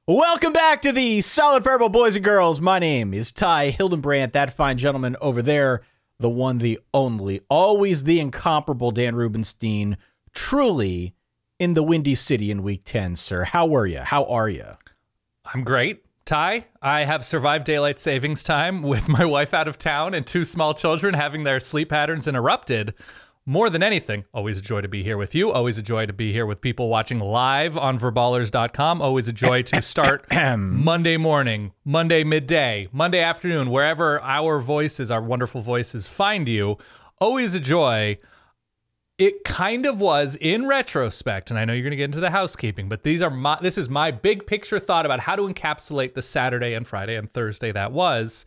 Welcome back to the Solid Verbal Boys and Girls. My name is Ty Hildenbrandt. That fine gentleman over there, the one, the only, always the incomparable Dan Rubenstein, truly in the Windy City in Week 10, sir. How are you? How are you? I'm great, Ty. I have survived daylight savings time with my wife out of town and two small children having their sleep patterns interrupted. More than anything, always a joy to be here with you. Always a joy to be here with people watching live on verballers.com. Always a joy to start Monday morning, Monday midday, Monday afternoon, wherever our voices, our wonderful voices find you. Always a joy. It kind of was in retrospect, and I know you're going to get into the housekeeping, but this is my big picture thought about how to encapsulate the Saturday and Friday and Thursday that was.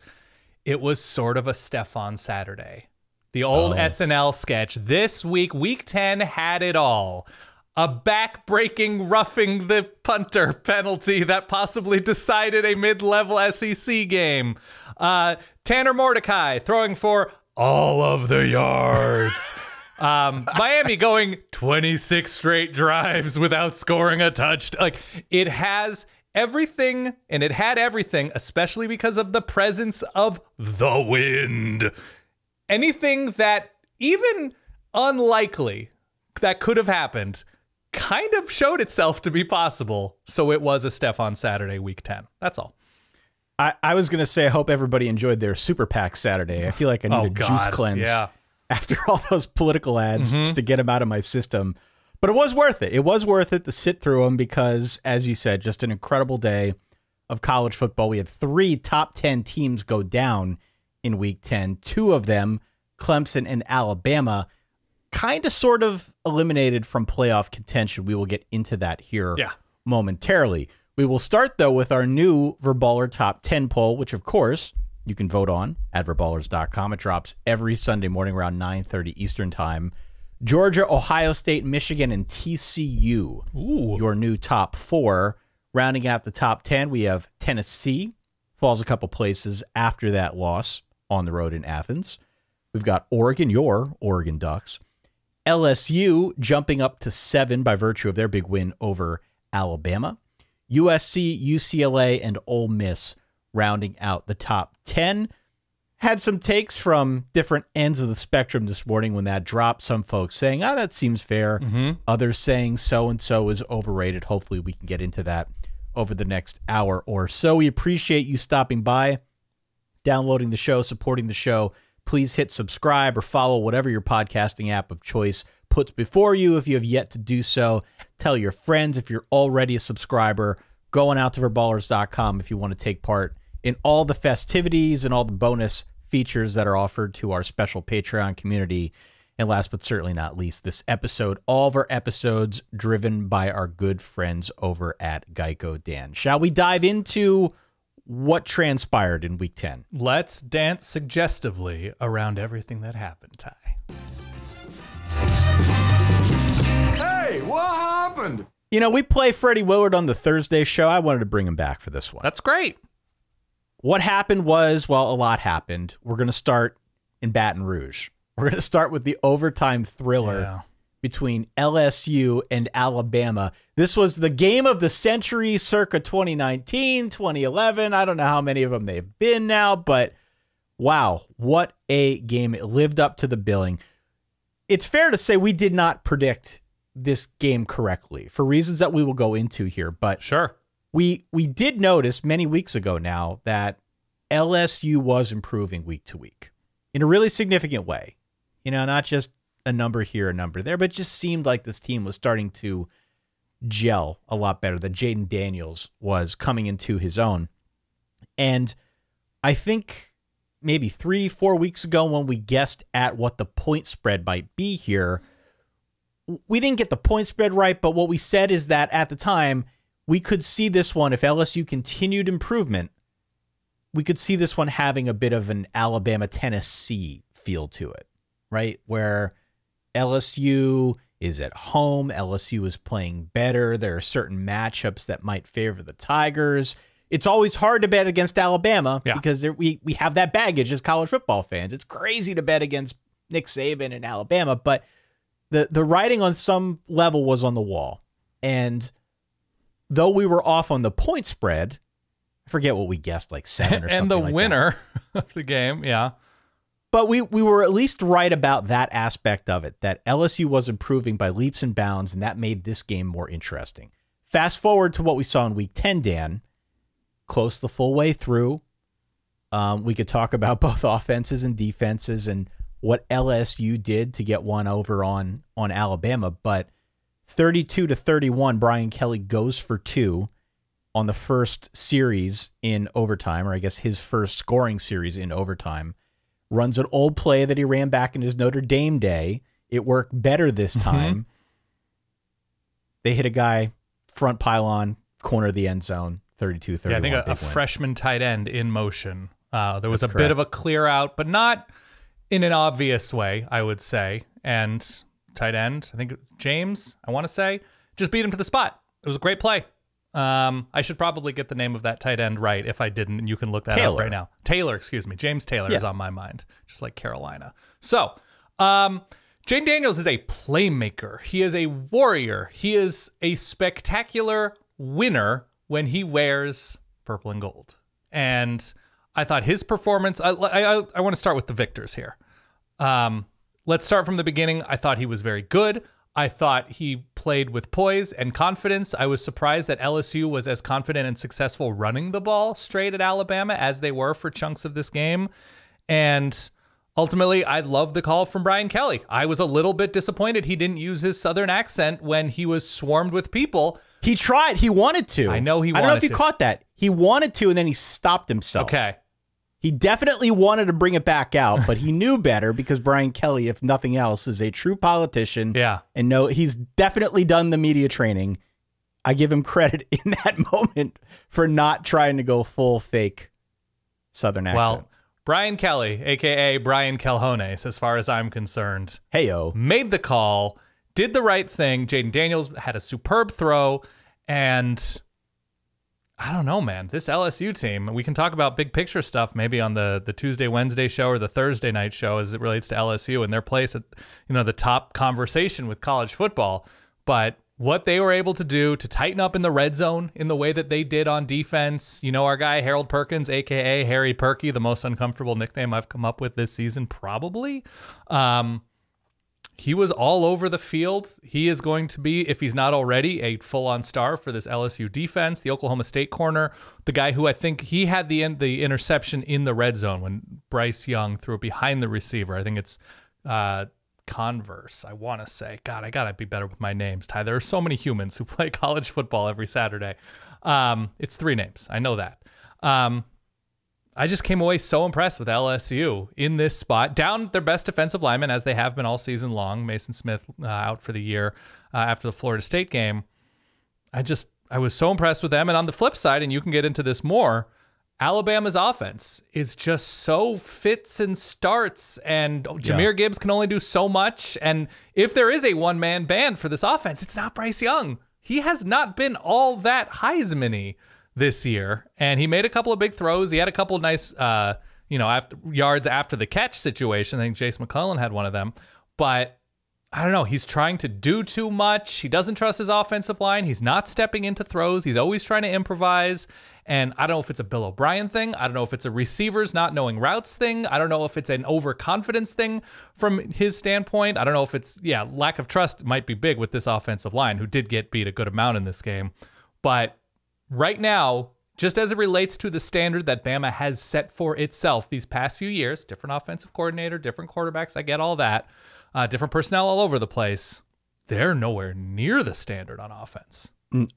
It was sort of a Stefan Saturday. The old SNL sketch. This week, Week 10 had it all. A back-breaking roughing the punter penalty that possibly decided a mid-level SEC game. Tanner Mordecai throwing for all of the yards. Miami going 26 straight drives without scoring a touchdown. Like, it has everything, and it had everything, especially because of the presence of the wind. Anything that, even unlikely, that could have happened kind of showed itself to be possible. So it was a Stefan Saturday, Week 10. That's all. I was going to say, I hope everybody enjoyed their Super PAC Saturday. I feel like I need a juice cleanse after all those political ads just to get them out of my system. But it was worth it. It was worth it to sit through them because, as you said, just an incredible day of college football. We had 3 top 10 teams go down in Week 10. 2 of them, Clemson and Alabama, kind of sort of eliminated from playoff contention. We will get into that here momentarily. We will start, though, with our new Verballer Top 10 poll, which, of course, you can vote on at verballers.com. It drops every Sunday morning around 9:30 Eastern Time. Georgia, Ohio State, Michigan, and TCU, your new top 4. Rounding out the top 10, we have Tennessee, falls a couple places after that loss on the road in Athens. We've got Oregon, your Oregon Ducks. LSU jumping up to 7 by virtue of their big win over Alabama. USC, UCLA, and Ole Miss rounding out the top 10. Had some takes from different ends of the spectrum this morning when that dropped. Some folks saying, that seems fair. Others saying so-and-so is overrated. Hopefully we can get into that over the next hour or so. We appreciate you stopping by, downloading the show, supporting the show. Please hit subscribe or follow whatever your podcasting app of choice puts before you. If you have yet to do so, tell your friends. If you're already a subscriber, going out to verballers.com if you want to take part in all the festivities and all the bonus features that are offered to our special Patreon community. And last but certainly not least, this episode, all of our episodes driven by our good friends over at Geico. Dan, shall we dive into what transpired in Week 10? Let's dance suggestively around everything that happened, Ty. Hey, what happened? You know, we play Freddie Willard on the Thursday show. I wanted to bring him back for this one. That's great. What happened was, well, a lot happened. We're going to start in Baton Rouge. We're going to start with the overtime thriller between LSU and Alabama. This was the game of the century circa 2019, 2011. I don't know how many of them they've been now, but wow, what a game. It lived up to the billing. It's fair to say we did not predict this game correctly for reasons that we will go into here, but sure. We did notice many weeks ago now that LSU was improving week to week in a really significant way. You know, not just a number here, a number there, but it just seemed like this team was starting to gel a lot better, that Jaden Daniels was coming into his own. And I think maybe 3-4 weeks ago when we guessed at what the point spread might be here, we didn't get the point spread right, but what we said is that at the time, we could see this one, if LSU continued improvement, we could see this one having a bit of an Alabama-Tennessee feel to it, right? Where LSU is at home, LSU is playing better, there are certain matchups that might favor the Tigers. It's always hard to bet against Alabama because we have that baggage as college football fans. It's crazy to bet against Nick Saban and Alabama, but the writing on some level was on the wall. And though we were off on the point spread, I forget what we guessed, like 7 or something and the like winner of the game, yeah. But we were at least right about that aspect of it, that LSU was improving by leaps and bounds, and that made this game more interesting. Fast forward to what we saw in Week 10, Dan, close the full way through. We could talk about both offenses and defenses and what LSU did to get one over on Alabama, but 32-31, Brian Kelly goes for 2 on the first series in overtime, or I guess his first scoring series in overtime. Runs an old play that he ran back in his Notre Dame day. It worked better this time. They hit a guy, front pylon, corner of the end zone, 32-31. Yeah, I think a freshman tight end in motion. There was a bit of a clear out, but not in an obvious way, I would say. And tight end, I think it's James, I want to say, just beat him to the spot. It was a great play. I should probably get the name of that tight end right. If I didn't, and you can look that up right now. Taylor, excuse me. James Taylor is on my mind, just like Carolina. So, Jane Daniels is a playmaker. He is a warrior. He is a spectacular winner when he wears purple and gold. And I thought his performance, I want to start with the victors here. Let's start from the beginning. I thought he was very good. I thought he played with poise and confidence. I was surprised that LSU was as confident and successful running the ball straight at Alabama as they were for chunks of this game. And ultimately, I love the call from Brian Kelly. I was a little bit disappointed he didn't use his Southern accent when he was swarmed with people. He tried. He wanted to. I know he wanted to. I don't know if you caught that. He wanted to, and then he stopped himself. Okay. He definitely wanted to bring it back out, but he knew better because Brian Kelly, if nothing else, is a true politician. Yeah. And he's definitely done the media training. I give him credit in that moment for not trying to go full fake Southern accent. Well, Brian Kelly, a.k.a. Brian Calhones, as far as I'm concerned, hey-o, made the call, did the right thing. Jaden Daniels had a superb throw, and I don't know, man. This LSU team, we can talk about big picture stuff maybe on the Tuesday, Wednesday show or the Thursday night show as it relates to LSU and their place at the top conversation with college football. But what they were able to do to tighten up in the red zone in the way that they did on defense, our guy Harold Perkins, a.k.a. Harry Perky, the most uncomfortable nickname I've come up with this season, probably. He was all over the field. He is going to be, if he's not already, a full-on star for this LSU defense. The Oklahoma State corner, the guy who I think he had the interception in the red zone when Bryce Young threw it behind the receiver. I think it's Converse, I want to say. God, I got to be better with my names, Ty. There are so many humans who play college football every Saturday. It's 3 names. I know that. I just came away so impressed with LSU in this spot. Down their best defensive lineman, as they have been all season long. Mason Smith out for the year after the Florida State game. I was so impressed with them. And on the flip side, and you can get into this more, Alabama's offense is just so fits and starts, and Jahmyr Gibbs can only do so much. And if there is a one-man band for this offense, it's not Bryce Young. He has not been all that Heisman-y this year, and he made a couple of big throws. He had a couple of nice, yards after the catch situation. I think Jace McClellan had one of them, but I don't know. He's trying to do too much. He doesn't trust his offensive line. He's not stepping into throws. He's always trying to improvise, and I don't know if it's a Bill O'Brien thing. I don't know if it's a receivers not knowing routes thing. I don't know if it's an overconfidence thing from his standpoint. I don't know if it's, lack of trust might be big with this offensive line, who did get beat a good amount in this game, but right now, just as it relates to the standard that Bama has set for itself these past few years, different offensive coordinator, different quarterbacks, I get all that, different personnel all over the place, they're nowhere near the standard on offense.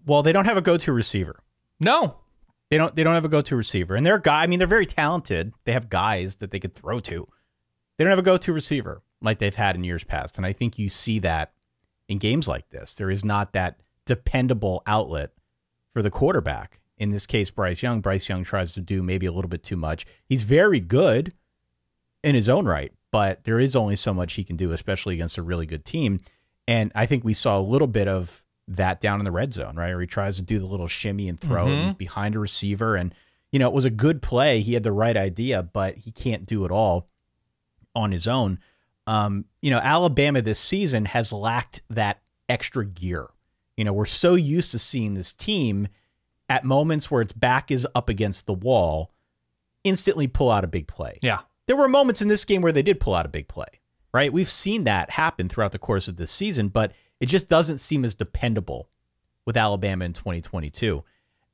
Well, they don't have a go-to receiver. No. They don't have a go-to receiver. And they're very talented. They have guys that they could throw to. They don't have a go-to receiver like they've had in years past. And I think you see that in games like this. There is not that dependable outlet for the quarterback. In this case, Bryce Young. Bryce Young tries to do maybe a little bit too much. He's very good in his own right, but there is only so much he can do, especially against a really good team. And I think we saw a little bit of that down in the red zone, right? Where he tries to do the little shimmy and throw, and he's behind a receiver. And, it was a good play. He had the right idea, but he can't do it all on his own. Alabama this season has lacked that extra gear. We're so used to seeing this team at moments where its back is up against the wall, instantly pull out a big play. Yeah. There were moments in this game where they did pull out a big play, right? We've seen that happen throughout the course of this season, but it just doesn't seem as dependable with Alabama in 2022.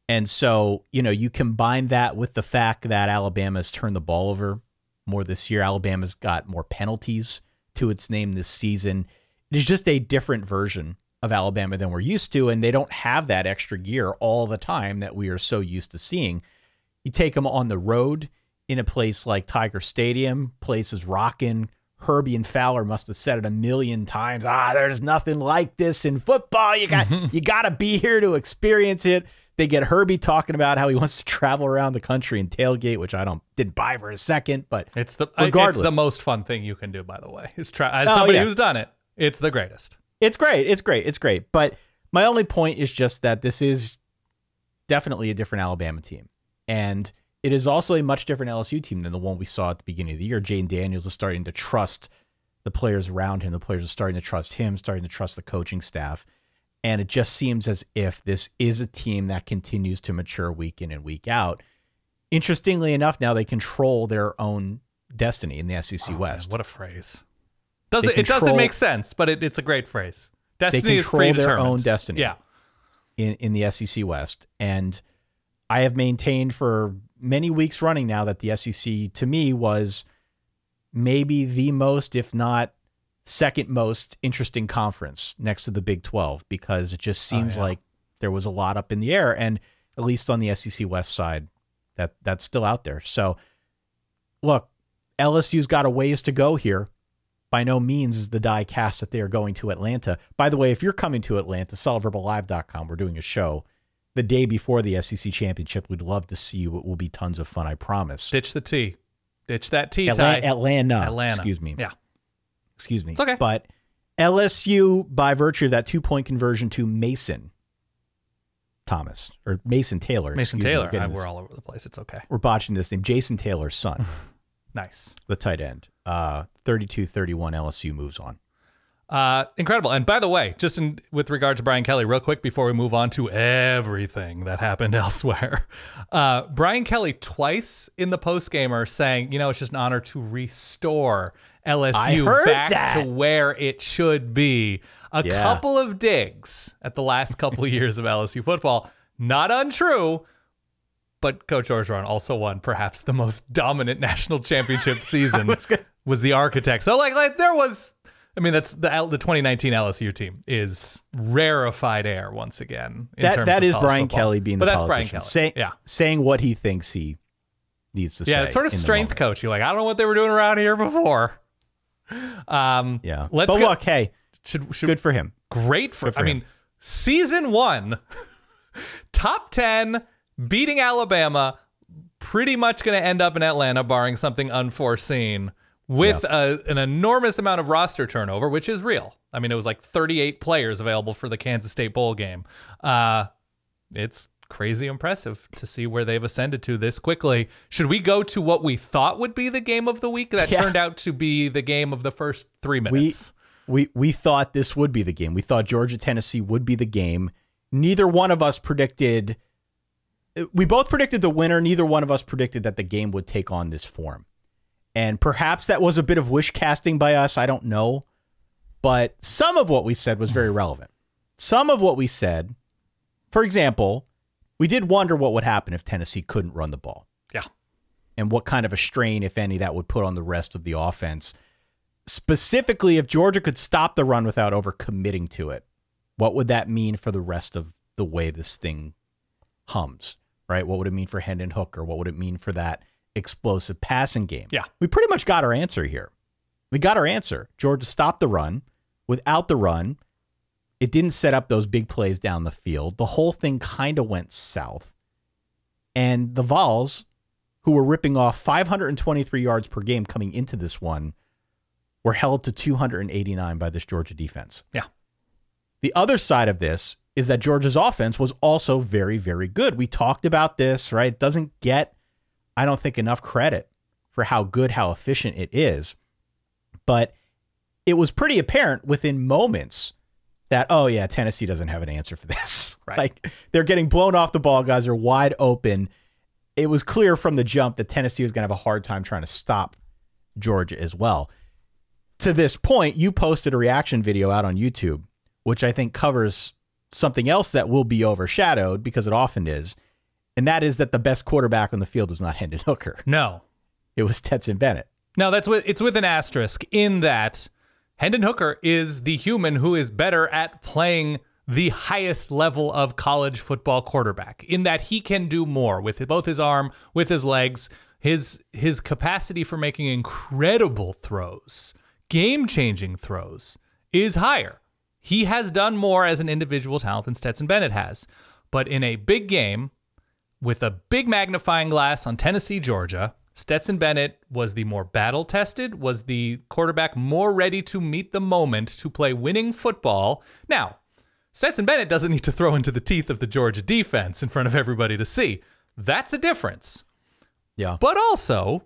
And so, you combine that with the fact that Alabama's turned the ball over more this year. Alabama's got more penalties to its name this season. It is just a different version of Alabama than we're used to, and they don't have that extra gear all the time that we are so used to seeing. You take them on the road in a place like Tiger Stadium, places rocking. Herbie and Fowler must have said it a million times. There's nothing like this in football. You got to be here to experience it. They get Herbie talking about how he wants to travel around the country and tailgate, which I didn't buy for a second, but regardless. It's the most fun thing you can do, by the way. As somebody who's done it, it's the greatest. It's great. It's great. It's great. But my only point is just that this is definitely a different Alabama team. And it is also a much different LSU team than the one we saw at the beginning of the year. Jane Daniels is starting to trust the players around him. The players are starting to trust him, starting to trust the coaching staff. And it just seems as if this is a team that continues to mature week in and week out. Interestingly enough, now they control their own destiny in the SEC West. Man, what a phrase. It doesn't make sense, but it's a great phrase. Destiny is predetermined. They control their own destiny in the SEC West. And I have maintained for many weeks running now that the SEC, to me, was maybe the most, if not second most interesting conference next to the Big 12, because it just seems like there was a lot up in the air. And at least on the SEC West side, that's still out there. So, look, LSU's got a ways to go here. By no means is the die cast that they are going to Atlanta. By the way, if you're coming to Atlanta, solidverbalive.com, we're doing a show the day before the SEC championship. We'd love to see you. It will be tons of fun, I promise. Ditch the T. Ditch that T, Ty. Atlanta. Excuse me. Yeah. Excuse me. It's okay. But LSU, by virtue of that 2-point conversion to Mason Thomas, or Mason Taylor. Mason Taylor. We're all over the place. It's okay. We're botching this name. Jason Taylor's son. Nice. The tight end. 32-31 LSU moves on. Incredible. And by the way, just with regard to Brian Kelly, real quick before we move on to everything that happened elsewhere, Brian Kelly twice in the postgamer saying, it's just an honor to restore LSU back to where it should be. A couple of digs at the last couple of years of LSU football. Not untrue. But Coach Orgeron also won perhaps the most dominant national championship season, was the architect. So like there was, that's the 2019 LSU team is rarefied air once again. That is Brian football. Kelly being the politician. That's Brian Kelly. Saying what he thinks he needs to say. Yeah, it's sort of strength coaching. Like, I don't know what they were doing around here before. Look, hey, good for him. Great for him. Season 1, top 10, beating Alabama, pretty much going to end up in Atlanta, barring something unforeseen, with an enormous amount of roster turnover, which is real. It was like 38 players available for the Kansas State Bowl game. It's crazy impressive to see where they've ascended to this quickly. Should we go to what we thought would be the game of the week that turned out to be the game of the first 3 minutes? We thought this would be the game. We thought Georgia-Tennessee would be the game. Neither one of us predicted... We both predicted the winner. Neither one of us predicted that the game would take on this form. And perhaps that was a bit of wish casting by us. I don't know. But some of what we said was very relevant. Some of what we said, for example, we did wonder what would happen if Tennessee couldn't run the ball. Yeah. And what kind of a strain, if any, that would put on the rest of the offense. Specifically, if Georgia could stop the run without overcommitting to it, what would that mean for the rest of the way this thing hums? Right? What would it mean for Hendon Hooker? What would it mean for that explosive passing game? Yeah. We pretty much got our answer here. We got our answer. Georgia stopped the run. Without the run, it didn't set up those big plays down the field. The whole thing kind of went south. And the Vols, who were ripping off 523 yards per game coming into this one, were held to 289 by this Georgia defense. Yeah. The other side of this is that Georgia's offense was also very, very good. We talked about this, right? It doesn't get, I don't think, enough credit for how good, how efficient it is. But it was pretty apparent within moments that, oh yeah, Tennessee doesn't have an answer for this. Right. Like, they're getting blown off the ball. Guys are wide open. It was clear from the jump that Tennessee was going to have a hard time trying to stop Georgia as well. To this point, you posted a reaction video out on YouTube, which I think covers something else that will be overshadowed, because it often is, and that is that the best quarterback on the field was not Hendon Hooker. No. It was Stetson Bennett. No, it's with an asterisk, in that Hendon Hooker is the human who is better at playing the highest level of college football quarterback, in that he can do more with both his arm, with his legs, his capacity for making incredible throws, game-changing throws, is higher. He has done more as an individual talent than Stetson Bennett has. But in a big game, with a big magnifying glass on Tennessee, Georgia, Stetson Bennett was the more battle-tested, was the quarterback more ready to meet the moment to play winning football. Now, Stetson Bennett doesn't need to throw into the teeth of the Georgia defense in front of everybody to see. That's a difference. Yeah. But also,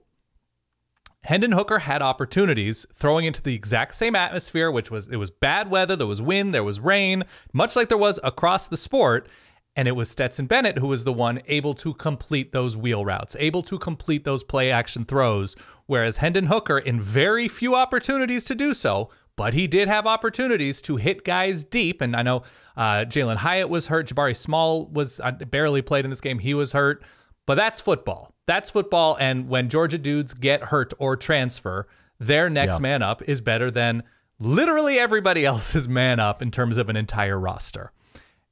Hendon Hooker had opportunities throwing into the exact same atmosphere, it was bad weather, there was wind, there was rain, much like there was across the sport. And it was Stetson Bennett who was the one able to complete those wheel routes, able to complete those play action throws, whereas Hendon Hooker, in very few opportunities to do so, but he did have opportunities to hit guys deep. And I know Jalen Hyatt was hurt. Jabari Small was barely played in this game. He was hurt. But that's football. That's football. And when Georgia dudes get hurt or transfer, their next man up is better than literally everybody else's man up in terms of an entire roster.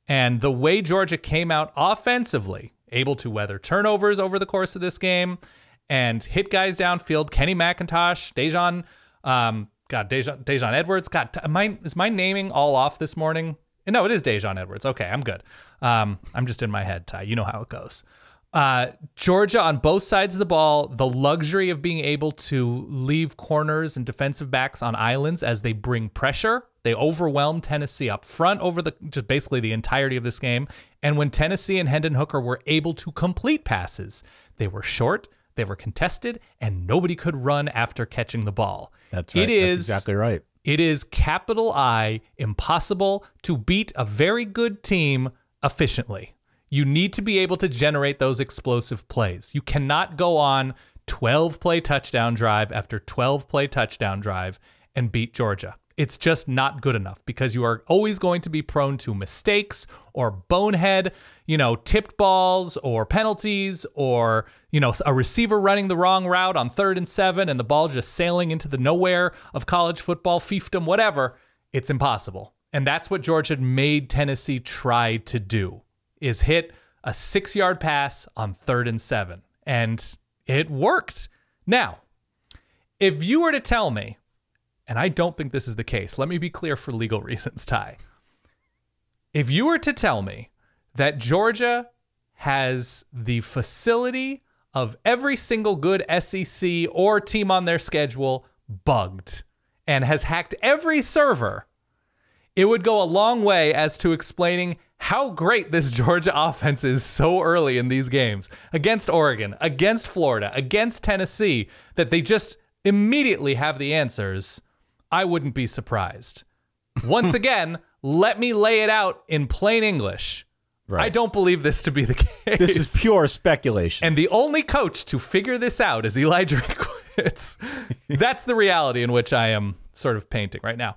And the way Georgia came out offensively, able to weather turnovers over the course of this game and hit guys downfield, Kenny McIntosh, Dejon Edwards. God, is my naming all off this morning? No, it is Dejon Edwards. Okay, I'm good. I'm just in my head, Ty. You know how it goes. Georgia on both sides of the ball, the luxury of being able to leave corners and defensive backs on islands as they bring pressure. They overwhelmed Tennessee up front over just basically the entirety of this game. And when Tennessee and Hendon Hooker were able to complete passes, they were short, they were contested, and nobody could run after catching the ball. That's right. That's exactly right. It is capital I impossible to beat a very good team efficiently. You need to be able to generate those explosive plays. You cannot go on 12-play touchdown drive after 12-play touchdown drive and beat Georgia. It's just not good enough, because you are always going to be prone to mistakes or bonehead, tipped balls or penalties, or, a receiver running the wrong route on 3rd and 7 and the ball just sailing into the nowhere of college football, fiefdom, whatever. It's impossible. And that's what Georgia made Tennessee try to do, is hit a 6-yard pass on 3rd and 7. And it worked. Now, if you were to tell me, and I don't think this is the case, let me be clear for legal reasons, Ty. If you were to tell me that Georgia has the facility of every single good SEC or team on their schedule bugged and has hacked every server, it would go a long way as to explaining how great this Georgia offense is so early in these games against Oregon, against Florida, against Tennessee, that they just immediately have the answers. I wouldn't be surprised. Once again, let me lay it out in plain English. Right. I don't believe this to be the case. This is pure speculation. And the only coach to figure this out is Eli Drinkwitz. That's the reality in which I am sort of painting right now.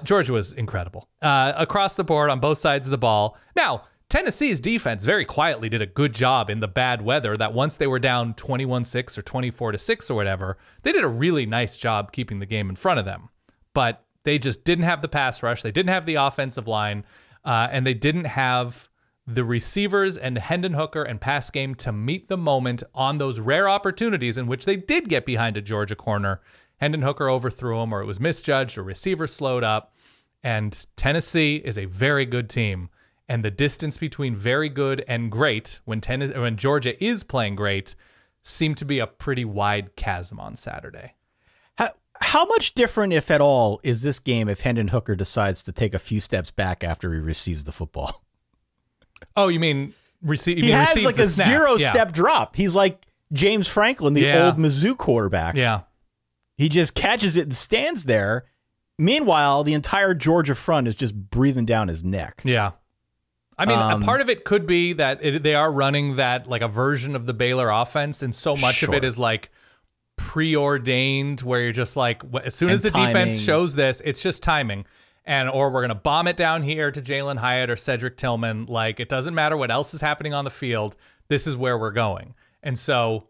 Georgia was incredible. Across the board on both sides of the ball. Now, Tennessee's defense very quietly did a good job in the bad weather, that once they were down 21-6 or 24-6 or whatever, they did a really nice job keeping the game in front of them. But they just didn't have the pass rush. They didn't have the offensive line, and they didn't have the receivers and Hendon Hooker and pass game to meet the moment on those rare opportunities in which they did get behind a Georgia corner. Hendon Hooker overthrew him, or it was misjudged, or receiver slowed up. And Tennessee is a very good team. And the distance between very good and great, when Georgia is playing great, seemed to be a pretty wide chasm on Saturday. How much different, if at all, is this game if Hendon Hooker decides to take a few steps back after he receives the football? Oh, you mean he has like a zero-step drop. He's like James Franklin, the old Mizzou quarterback. Yeah. He just catches it and stands there, Meanwhile, the entire Georgia front is just breathing down his neck. Yeah. I mean, a part of it could be that they are running that, like, a version of the Baylor offense, and so much of it is, like, preordained, where you're just like, as soon as the defense shows this, it's just timing. Or we're going to bomb it down here to Jalen Hyatt or Cedric Tillman. Like, it doesn't matter what else is happening on the field. This is where we're going. And so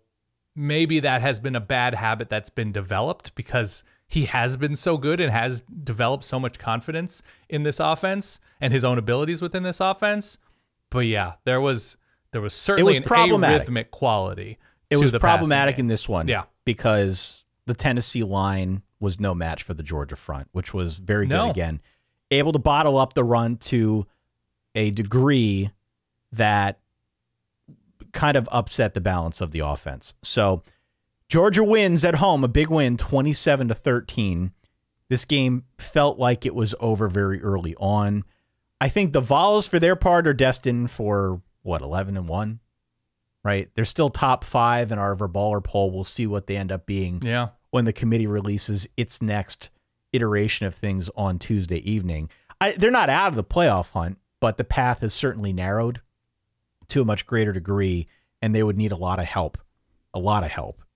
maybe that has been a bad habit that's been developed because he has been so good and has developed so much confidence in this offense and his own abilities within this offense. But yeah, there was certainly an arrhythmic quality. It was problematic in this one. Yeah. Because the Tennessee line was no match for the Georgia front, which was very good again. Able to bottle up the run to a degree that kind of upset the balance of the offense. So Georgia wins at home, a big win, 27-13. This game felt like it was over very early on. I think the Vols, for their part, are destined for, 11-1? Right? They're still top 5 in our Verballer poll. We'll see what they end up being when the committee releases its next iteration of things on Tuesday evening. They're not out of the playoff hunt, but the path has certainly narrowed to a much greater degree, and they would need a lot of help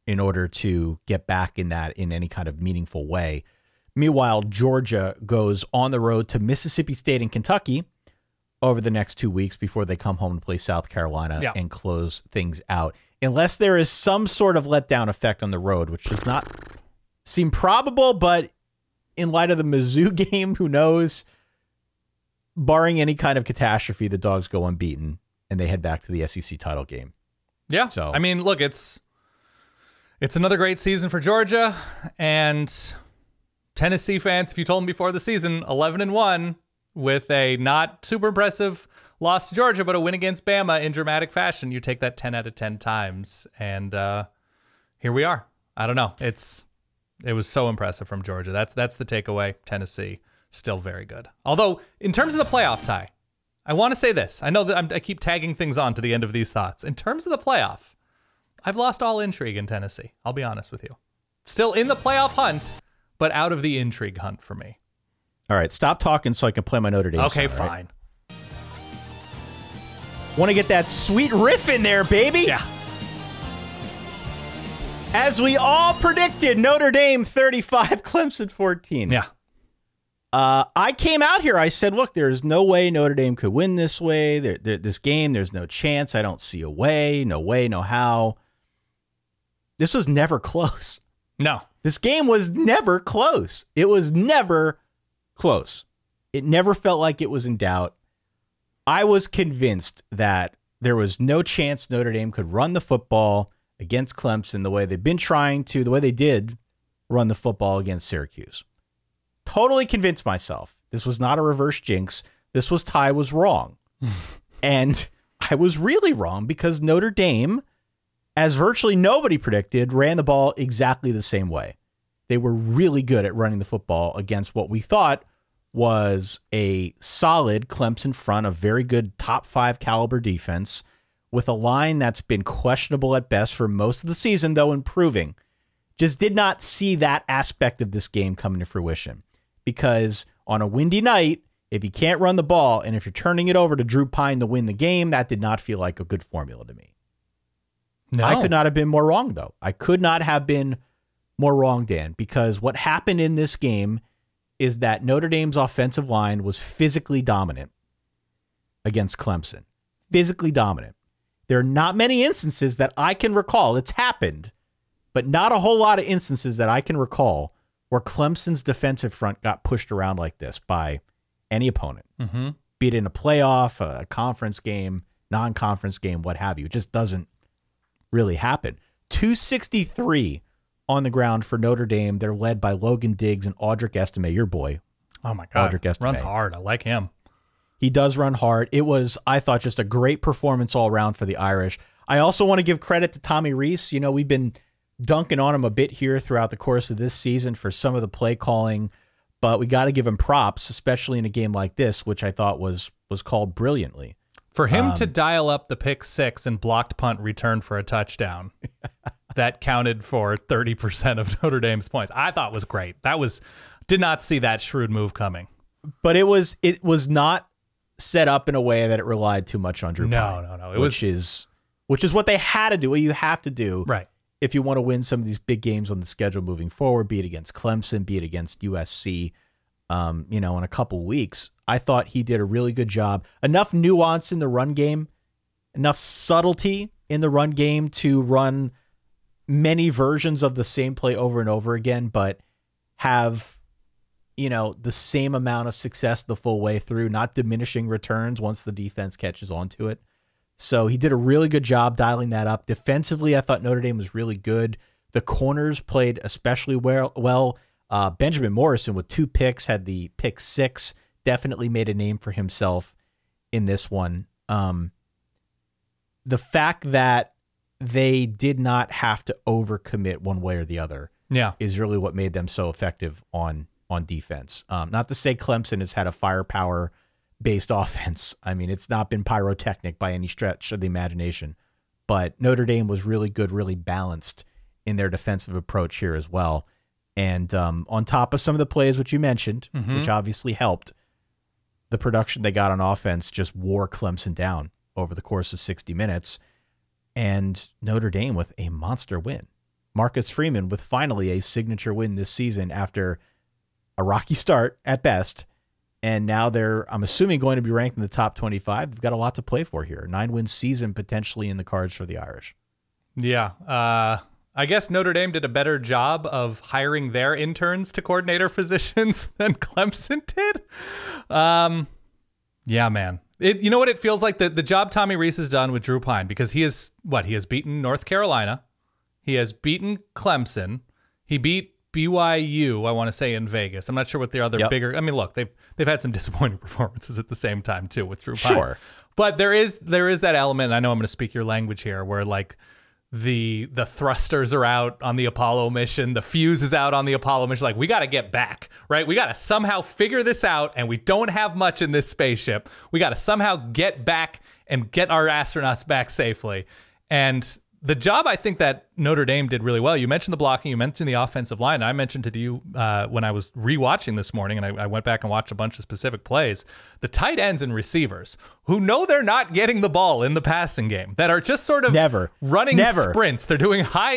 in order to get back in any kind of meaningful way. Meanwhile, Georgia goes on the road to Mississippi State and Kentucky over the next 2 weeks before they come home to play South Carolina and close things out. Unless there is some sort of letdown effect on the road, which does not seem probable, but in light of the Mizzou game, who knows? Barring any kind of catastrophe, the Dogs go unbeaten, and they head back to the SEC title game. Yeah. So I mean, look, it's another great season for Georgia, and Tennessee fans, if you told them before the season, 11-1 with a not super impressive loss to Georgia, but a win against Bama in dramatic fashion, you take that 10 out of 10 times, and here we are. I don't know. It was so impressive from Georgia. That's the takeaway. Tennessee still very good. Although in terms of the playoff tie, I want to say this. I know that I keep tagging things on to the end of these thoughts. In terms of the playoff, I've lost all intrigue in Tennessee. I'll be honest with you. Still in the playoff hunt, but out of the intrigue hunt for me. All right, stop talking so I can play my Notre Dame Okay, song, fine. Right? Want to get that sweet riff in there, baby? Yeah. As we all predicted, Notre Dame 35, Clemson 14. Yeah. I came out here. I said, look, there's no way Notre Dame could win this way. This game, there's no chance. I don't see a way. No way, no how. This was never close. No. This game was never close. It was never close. It never felt like it was in doubt. I was convinced that there was no chance Notre Dame could run the football against Clemson the way they've been trying to, the way they did run the football against Syracuse. Totally convinced myself. This was not a reverse jinx. This was Ty was wrong. And I was really wrong because Notre Dame, as virtually nobody predicted, ran the ball exactly the same way. They were really good at running the football against what we thought was a solid Clemson front, a very good top 5 caliber defense with a line that's been questionable at best for most of the season, though improving. Just did not see that aspect of this game coming to fruition because on a windy night, if you can't run the ball and if you're turning it over to Drew Pine to win the game, that did not feel like a good formula to me. No. I could not have been more wrong, though. I could not have been more wrong, Dan, because what happened in this game is that Notre Dame's offensive line was physically dominant against Clemson. Physically dominant. There are not many instances that I can recall. It's happened, but not a whole lot of instances that I can recall where Clemson's defensive front got pushed around like this by any opponent. Mm-hmm. Be it in a playoff, a conference game, non-conference game, what have you. It just doesn't really happen. 263 on the ground for Notre Dame. They're led by Logan Diggs and Audric Estime, your boy. Oh, my God. Audric Estime. Runs hard. I like him. He does run hard. It was, I thought, just a great performance all around for the Irish. I also want to give credit to Tommy Rees. You know, we've been dunking on him a bit here throughout the course of this season for some of the play calling, but we got to give him props, especially in a game like this, which I thought was called brilliantly. For him to dial up the pick 6 and blocked punt return for a touchdown, that counted for 30% of Notre Dame's points. I thought was great. That was Did not see that shrewd move coming. But it was not set up in a way that it relied too much on Drew Pine. No. Which is what they had to do, what you have to do if you want to win some of these big games on the schedule moving forward, be it against Clemson, be it against USC, in a couple weeks. I thought he did a really good job. Enough nuance in the run game, enough subtlety in the run game to run many versions of the same play over and over again, but have, the same amount of success the full way through, not diminishing returns once the defense catches on to it. So he did a really good job dialing that up. Defensively, I thought Notre Dame was really good. The corners played especially well. Benjamin Morrison with 2 picks, had the pick 6, definitely made a name for himself in this one. The fact that they did not have to overcommit one way or the other is really what made them so effective on defense. Not to say Clemson has had a firepower-based offense. I mean, it's not been pyrotechnic by any stretch of the imagination. But Notre Dame was really good, really balanced in their defensive approach here as well. And on top of some of the plays which you mentioned, which obviously helped, the production they got on offense just wore Clemson down over the course of 60 minutes. And Notre Dame with a monster win. Marcus Freeman with finally a signature win this season after a rocky start at best. And now they're, I'm assuming, going to be ranked in the top 25. They've got a lot to play for here. 9-win season potentially in the cards for the Irish. Yeah. I guess Notre Dame did a better job of hiring their interns to coordinator positions than Clemson did. Yeah, man. You know what it feels like? The job Tommy Rees has done with Drew Pine, because he has beaten North Carolina. He has beaten Clemson. He beat BYU, I want to say, in Vegas. I'm not sure what the other bigger. I mean, look, they've had some disappointing performances at the same time too with Drew Pine. Sure, but there is that element. And I know I'm going to speak your language here, where like the thrusters are out on the Apollo mission, the fuse is out on the Apollo mission. Like, we got to get back, right? We got to somehow figure this out, and we don't have much in this spaceship. We got to somehow get back and get our astronauts back safely. And the job I think that Notre Dame did really well. You mentioned the blocking, you mentioned the offensive line. I mentioned to you when I was rewatching this morning, and I went back and watched a bunch of specific plays, the tight ends and receivers who know they're not getting the ball in the passing game, that are just sort of running sprints. They're doing high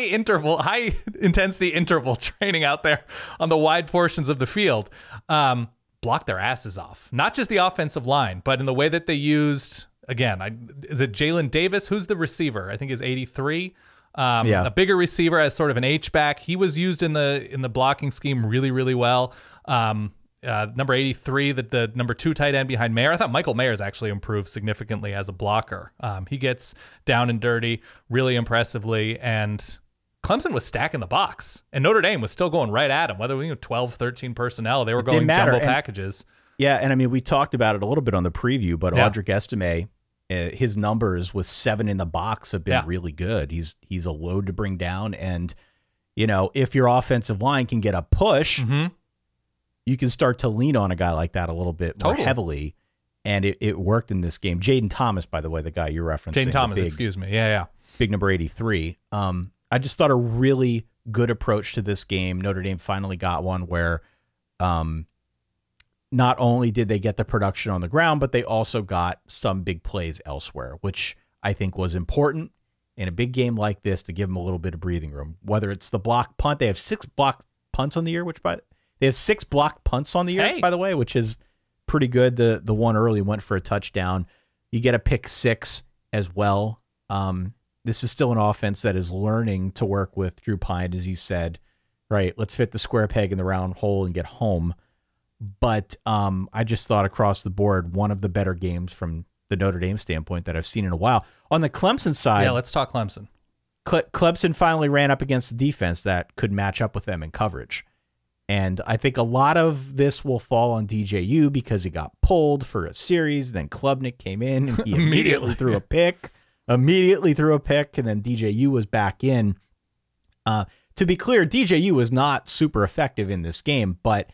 intensity interval training out there on the wide portions of the field. Block their asses off. Not just the offensive line, but in the way that they used... Again, is it Jalen Davis? Who's the receiver? I think is 83. A bigger receiver as sort of an H-back. He was used in the blocking scheme really, really well. Number 83, the number 2 tight end behind Mayer. I thought Michael Mayer's actually improved significantly as a blocker. He gets down and dirty really impressively, and Clemson was stacking the box, and Notre Dame was still going right at him. Whether 12, 13 personnel, they were going jumbo packages. Yeah, and I mean, we talked about it a little bit on the preview, but Audric Estime, his numbers with 7 in the box have been really good. He's a load to bring down, and if your offensive line can get a push, you can start to lean on a guy like that a little bit more heavily, and it worked in this game. Jaden Thomas, by the way, the guy you're referencing. Jaden Thomas, excuse me. Yeah. Big number 83. I just thought a really good approach to this game. Notre Dame finally got one where not only did they get the production on the ground, but they also got some big plays elsewhere, which I think was important in a big game like this to give them a little bit of breathing room. Whether it's the block punt, they have 6 block punts on the year, they have 6 block punts on the year, by the way, which is pretty good. The one early went for a touchdown. You get a pick 6 as well. This is still an offense that is learning to work with Drew Pine, as he said, right? Let's fit the square peg in the round hole and get home. But I just thought across the board, one of the better games from the Notre Dame standpoint that I've seen in a while. On the Clemson side... let's talk Clemson. Clemson finally ran up against the defense that could match up with them in coverage. And I think a lot of this will fall on DJU because he got pulled for a series. Then Klubnik came in and he immediately threw a pick. And then DJU was back in. To be clear, DJU was not super effective in this game, but...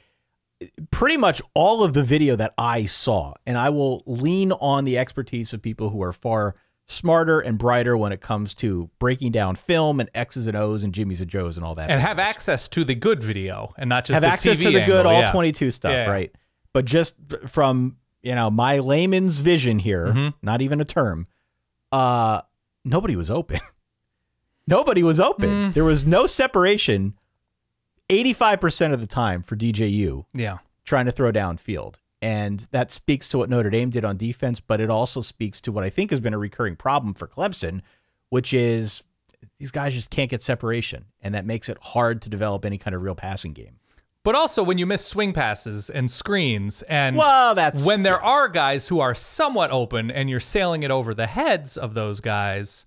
pretty much all of the video that I saw, and I will lean on the expertise of people who are far smarter and brighter when it comes to breaking down film and X's and O's and Jimmies and Joes and all that. And have access to the good video and not just have the access TV to the good, angle. all 22 stuff, right? But just from, my layman's vision here, not even a term, nobody was open. Nobody was open. There was no separation 85% of the time for DJU trying to throw downfield. And that speaks to what Notre Dame did on defense, but it also speaks to what I think has been a recurring problem for Clemson, which is these guys just can't get separation, and that makes it hard to develop any kind of real passing game. But also when you miss swing passes and screens, and when there are guys who are somewhat open and you're sailing it over the heads of those guys,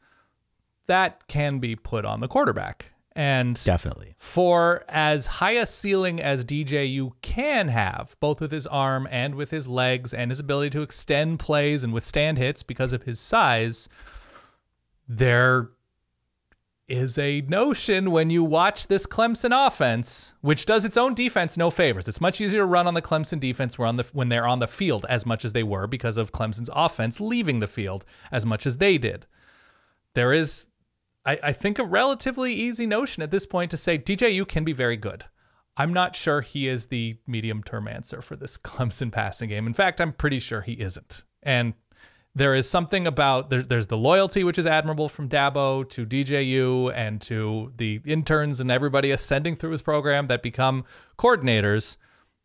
that can be put on the quarterback. And definitely, for as high a ceiling as DJU can have, both with his arm and with his legs and his ability to extend plays and withstand hits because of his size, there is a notion when you watch this Clemson offense, which does its own defense no favors. It's much easier to run on the Clemson defense when they're on the field as much as they were because of Clemson's offense leaving the field as much as they did. There is, I think, a relatively easy notion at this point to say DJU can be very good. I'm not sure he is the medium-term answer for this Clemson passing game. In fact, I'm pretty sure he isn't. And there is something about, there's the loyalty, which is admirable from Dabo to DJU and to the interns and everybody ascending through his program that become coordinators.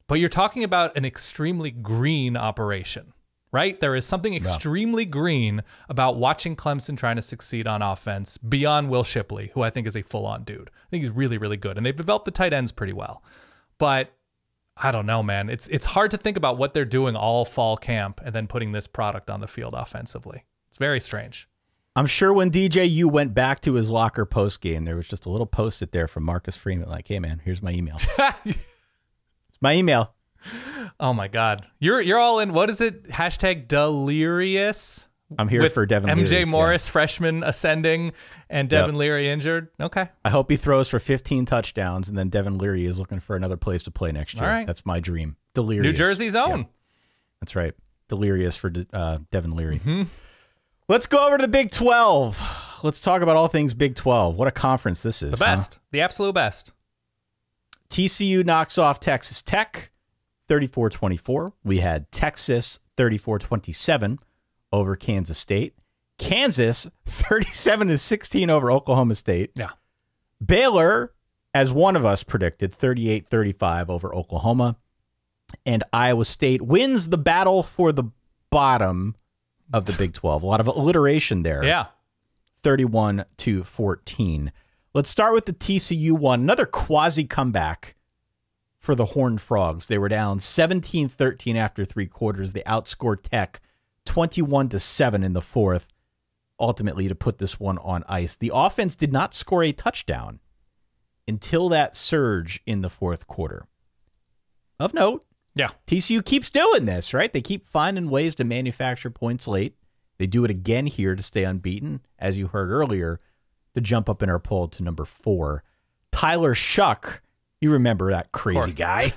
But you're talking about an extremely green operation, right? There is something extremely green about watching Clemson trying to succeed on offense beyond Will Shipley, who I think is a full-on dude. I think he's really, really good. And they've developed the tight ends pretty well. But I don't know, man. It's hard to think about what they're doing all fall camp and then putting this product on the field offensively. It's very strange. I'm sure when DJU went back to his locker post-game, there was just a little post-it there from Marcus Freeman like, hey, man, here's my email. It's my email. Oh my God. You're all in, what is it? Hashtag delirious. I'm here for Devin Leary. MJ Morris, freshman ascending, and Devin Leary injured. Okay. I hope he throws for 15 touchdowns, and then Devin Leary is looking for another place to play next year. All right. That's my dream. Delirious. New Jersey's own. Yeah. That's right. Delirious for Devin Leary. Let's go over to the Big 12. Let's talk about all things Big 12. What a conference this is. The best. The absolute best. TCU knocks off Texas Tech 34-24. We had Texas 34-27 over Kansas State. Kansas 37-16 over Oklahoma State. Yeah. Baylor, as one of us predicted, 38-35 over Oklahoma. And Iowa State wins the battle for the bottom of the Big 12. A lot of alliteration there. Yeah. 31-14. Let's start with the TCU one. Another quasi comeback for the Horned Frogs. They were down 17-13 after three quarters. They outscored Tech 21-7 in the fourth, ultimately to put this one on ice. The offense did not score a touchdown until that surge in the fourth quarter. Of note, TCU keeps doing this, right? They keep finding ways to manufacture points late. They do it again here to stay unbeaten, as you heard earlier, to jump up in our poll to number 4. Tyler Shuck, you remember that crazy guy.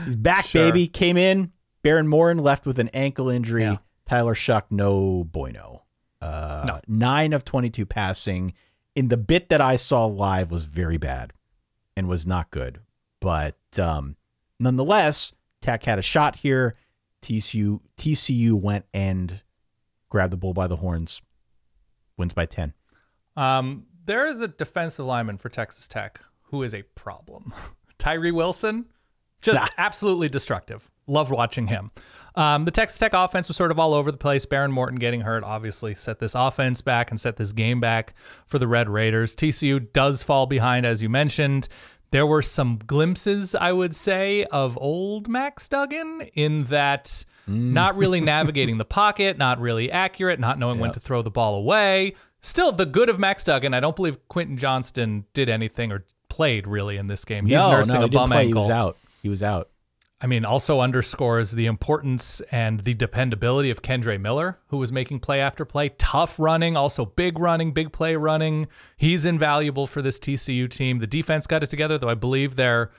He's back, baby. Came in. Baron Morin left with an ankle injury. Yeah. Tyler Shuck, no bueno. 9 of 22 passing. In the bit that I saw live was very bad and was not good. But nonetheless, Tech had a shot here. TCU went and grabbed the bull by the horns. Wins by 10. There is a defensive lineman for Texas Tech who is a problem. Tyree Wilson, just absolutely destructive. Loved watching him. The Texas Tech offense was sort of all over the place. Baron Morton getting hurt obviously set this offense back and set this game back for the Red Raiders. TCU does fall behind, as you mentioned. There were some glimpses, I would say, of old Max Duggan in that not really navigating the pocket, not really accurate, not knowing when to throw the ball away. Still, the good of Max Duggan. I don't believe Quentin Johnston did anything or played really in this game. He's nursing a bum ankle. He was out. I mean, also underscores the importance and the dependability of Kendre Miller, who was making play after play. Tough running, also big running, big play running. He's invaluable for this TCU team. The defense got it together, though I believe their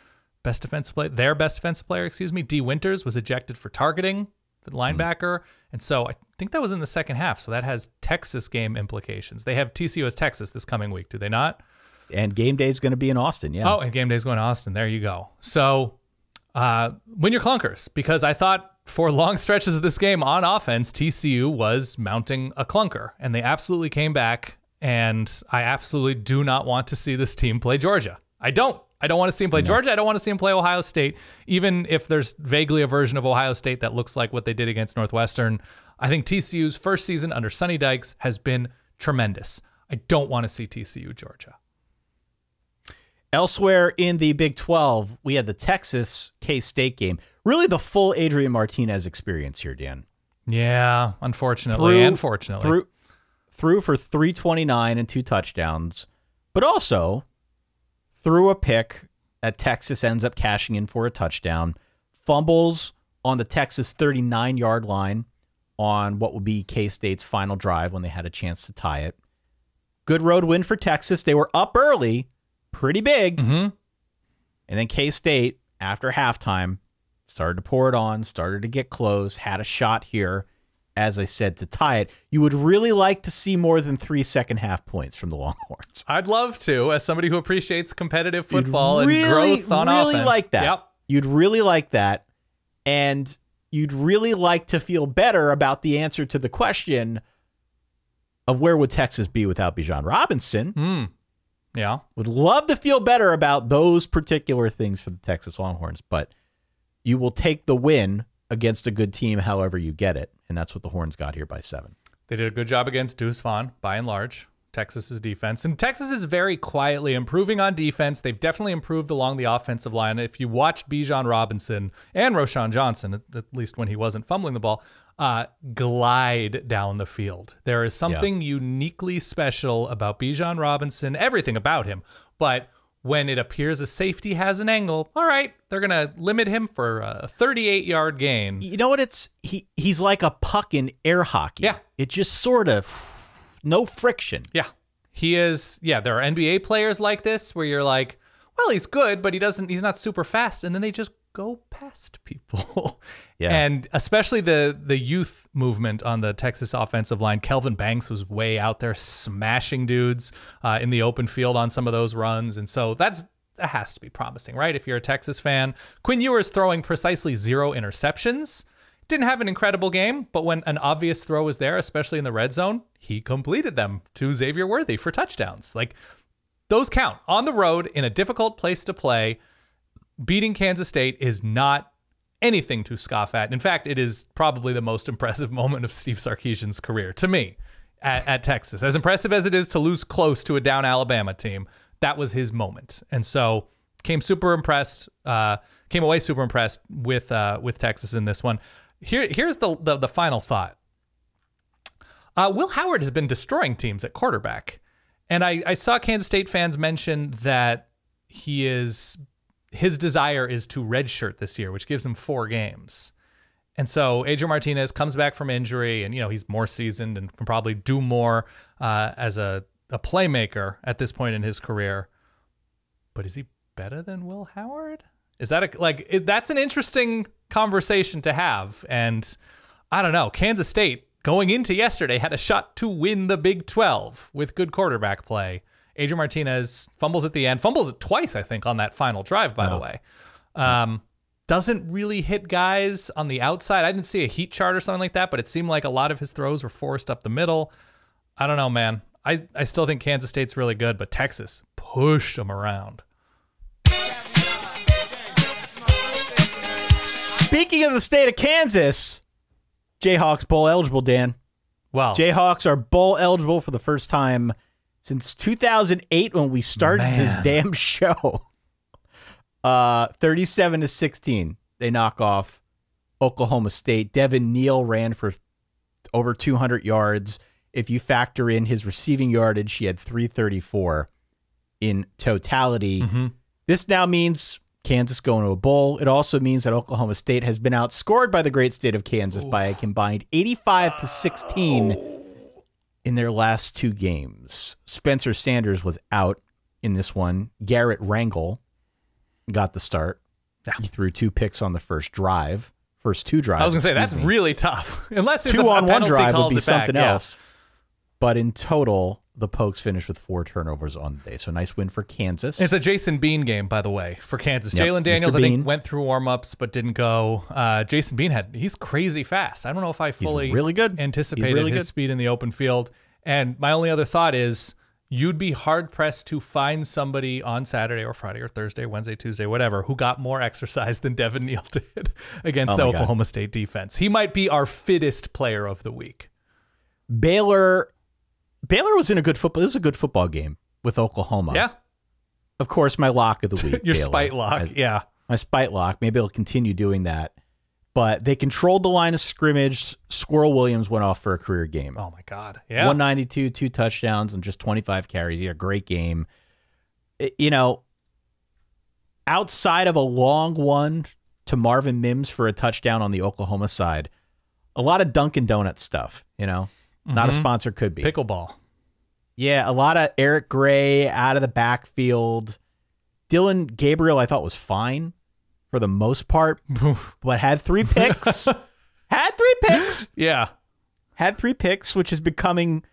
best defensive player, D. Winters, was ejected for targeting. the linebacker. And so I think that was in the second half. So that has Texas game implications. They have TCU as Texas this coming week, do they not? And game day is going to be in Austin, yeah. Oh, and game day is going to Austin. There you go. So win your clunkers, because I thought for long stretches of this game on offense, TCU was mounting a clunker, and they absolutely came back, and I absolutely do not want to see this team play Georgia. I don't want to see him play Georgia. I don't want to see him play Ohio State, even if there's vaguely a version of Ohio State that looks like what they did against Northwestern. I think TCU's first season under Sonny Dykes has been tremendous. I don't want to see TCU Georgia. Elsewhere in the Big 12, we had the Texas K-State game. Really the full Adrian Martinez experience here, Dan. Yeah, unfortunately. Threw for 329 and 2 touchdowns, but also threw a pick that Texas ends up cashing in for a touchdown. Fumbles on the Texas 39-yard line on what would be K-State's final drive when they had a chance to tie it. Good road win for Texas. They were up early, pretty big. And then K-State, after halftime, started to pour it on, started to get close, had a shot here, as I said, to tie it. You would really like to see more than 3 second-half points from the Longhorns. I'd love to, as somebody who appreciates competitive football and growth on offense. You'd really like that. Yep. You'd really like that, and you'd really like to feel better about the answer to the question of where would Texas be without Bijan Robinson. Yeah. Would love to feel better about those particular things for the Texas Longhorns, but you will take the win against a good team however you get it, and that's what the Horns got here by 7. They did a good job against Deuce Vaughn, by and large, Texas's defense. And Texas is very quietly improving on defense. They've definitely improved along the offensive line. If you watch Bijan Robinson and Roschon Johnson, at least when he wasn't fumbling the ball, glide down the field. There is something uniquely special about Bijan Robinson, everything about him, but when it appears a safety has an angle, all right, they're going to limit him for a 38-yard gain. You know what? He's like a puck in air hockey. Yeah. It just sort of, no friction. Yeah. He is, there are NBA players like this where you're like, well, he's good, but he's not super fast, and then they just go past people. And especially the youth movement on the Texas offensive line. Kelvin Banks was way out there smashing dudes in the open field on some of those runs. And so that has to be promising, right? If you're a Texas fan. Quinn Ewers throwing precisely 0 interceptions. Didn't have an incredible game, but when an obvious throw was there, especially in the red zone, he completed them to Xavier Worthy for touchdowns. Like, those count. On the road, in a difficult place to play, beating Kansas State is not anything to scoff at. In fact, it is probably the most impressive moment of Steve Sarkisian's career, to me, at Texas. As impressive as it is to lose close to a down Alabama team, that was his moment. And so came away super impressed with Texas in this one. Here's the final thought. Will Howard has been destroying teams at quarterback. And I saw Kansas State fans mention that his desire is to redshirt this year, which gives him 4 games. And so Adrian Martinez comes back from injury, and he's more seasoned and can probably do more as a playmaker at this point in his career. But is he better than Will Howard? Is that that's an interesting conversation to have. And I don't know. Kansas State, going into yesterday, had a shot to win the Big 12 with good quarterback play. Adrian Martinez fumbles at the end. Fumbles it twice, I think, on that final drive, by the way. Doesn't really hit guys on the outside. I didn't see a heat chart or something like that, but it seemed like a lot of his throws were forced up the middle. I don't know, man. I still think Kansas State's really good, but Texas pushed them around. Speaking of the state of Kansas, Jayhawks bowl eligible, Dan. Well, Jayhawks are bowl eligible for the first time since 2008 when we started this damn show. 37-16. They knock off Oklahoma State. Devin Neal ran for over 200 yards. If you factor in his receiving yardage, he had 334 in totality. This now means Kansas going to a bowl. It also means that Oklahoma State has been outscored by the great state of Kansas by a combined 85-16 in their last 2 games. Spencer Sanders was out in this one. Garrett Rangel got the start. He threw 2 picks on the first drive first 2 drives. I was going to say, that's really tough. Unless it's 2-on-1 drive calls would be it back. something else. But in total, the Pokes finished with 4 turnovers on the day. So nice win for Kansas. It's a Jason Bean game, by the way, for Kansas. Yep. Jalen Daniels, Mr. I think, Bean. went through warm-ups but didn't go. Jason Bean he's crazy fast. I don't know if I fully really good. anticipated his speed in the open field. And my only other thought is you'd be hard-pressed to find somebody on Saturday or Friday or Thursday, Wednesday, Tuesday, whatever, who got more exercise than Devin Neal did against the Oklahoma State defense. He might be our fittest player of the week. Baylor was in a good football. This was a good football game with Oklahoma. Yeah. Of course, my lock of the week. Your Baylor. spite lock. Yeah. My spite lock. Maybe I'll continue doing that. But they controlled the line of scrimmage. Squirrel Williams went off for a career game. Oh, my God. Yeah. 192, 2 touchdowns, and just 25 carries. He had a great game. You know, outside of a long one to Marvin Mims for a touchdown on the Oklahoma side, a lot of Dunkin' Donuts stuff, you know? Not a sponsor, could be. Pickleball. Yeah, a lot of Eric Gray out of the backfield. Dylan Gabriel, I thought, was fine for the most part, but had 3 picks. Yeah. Had 3 picks, which is becoming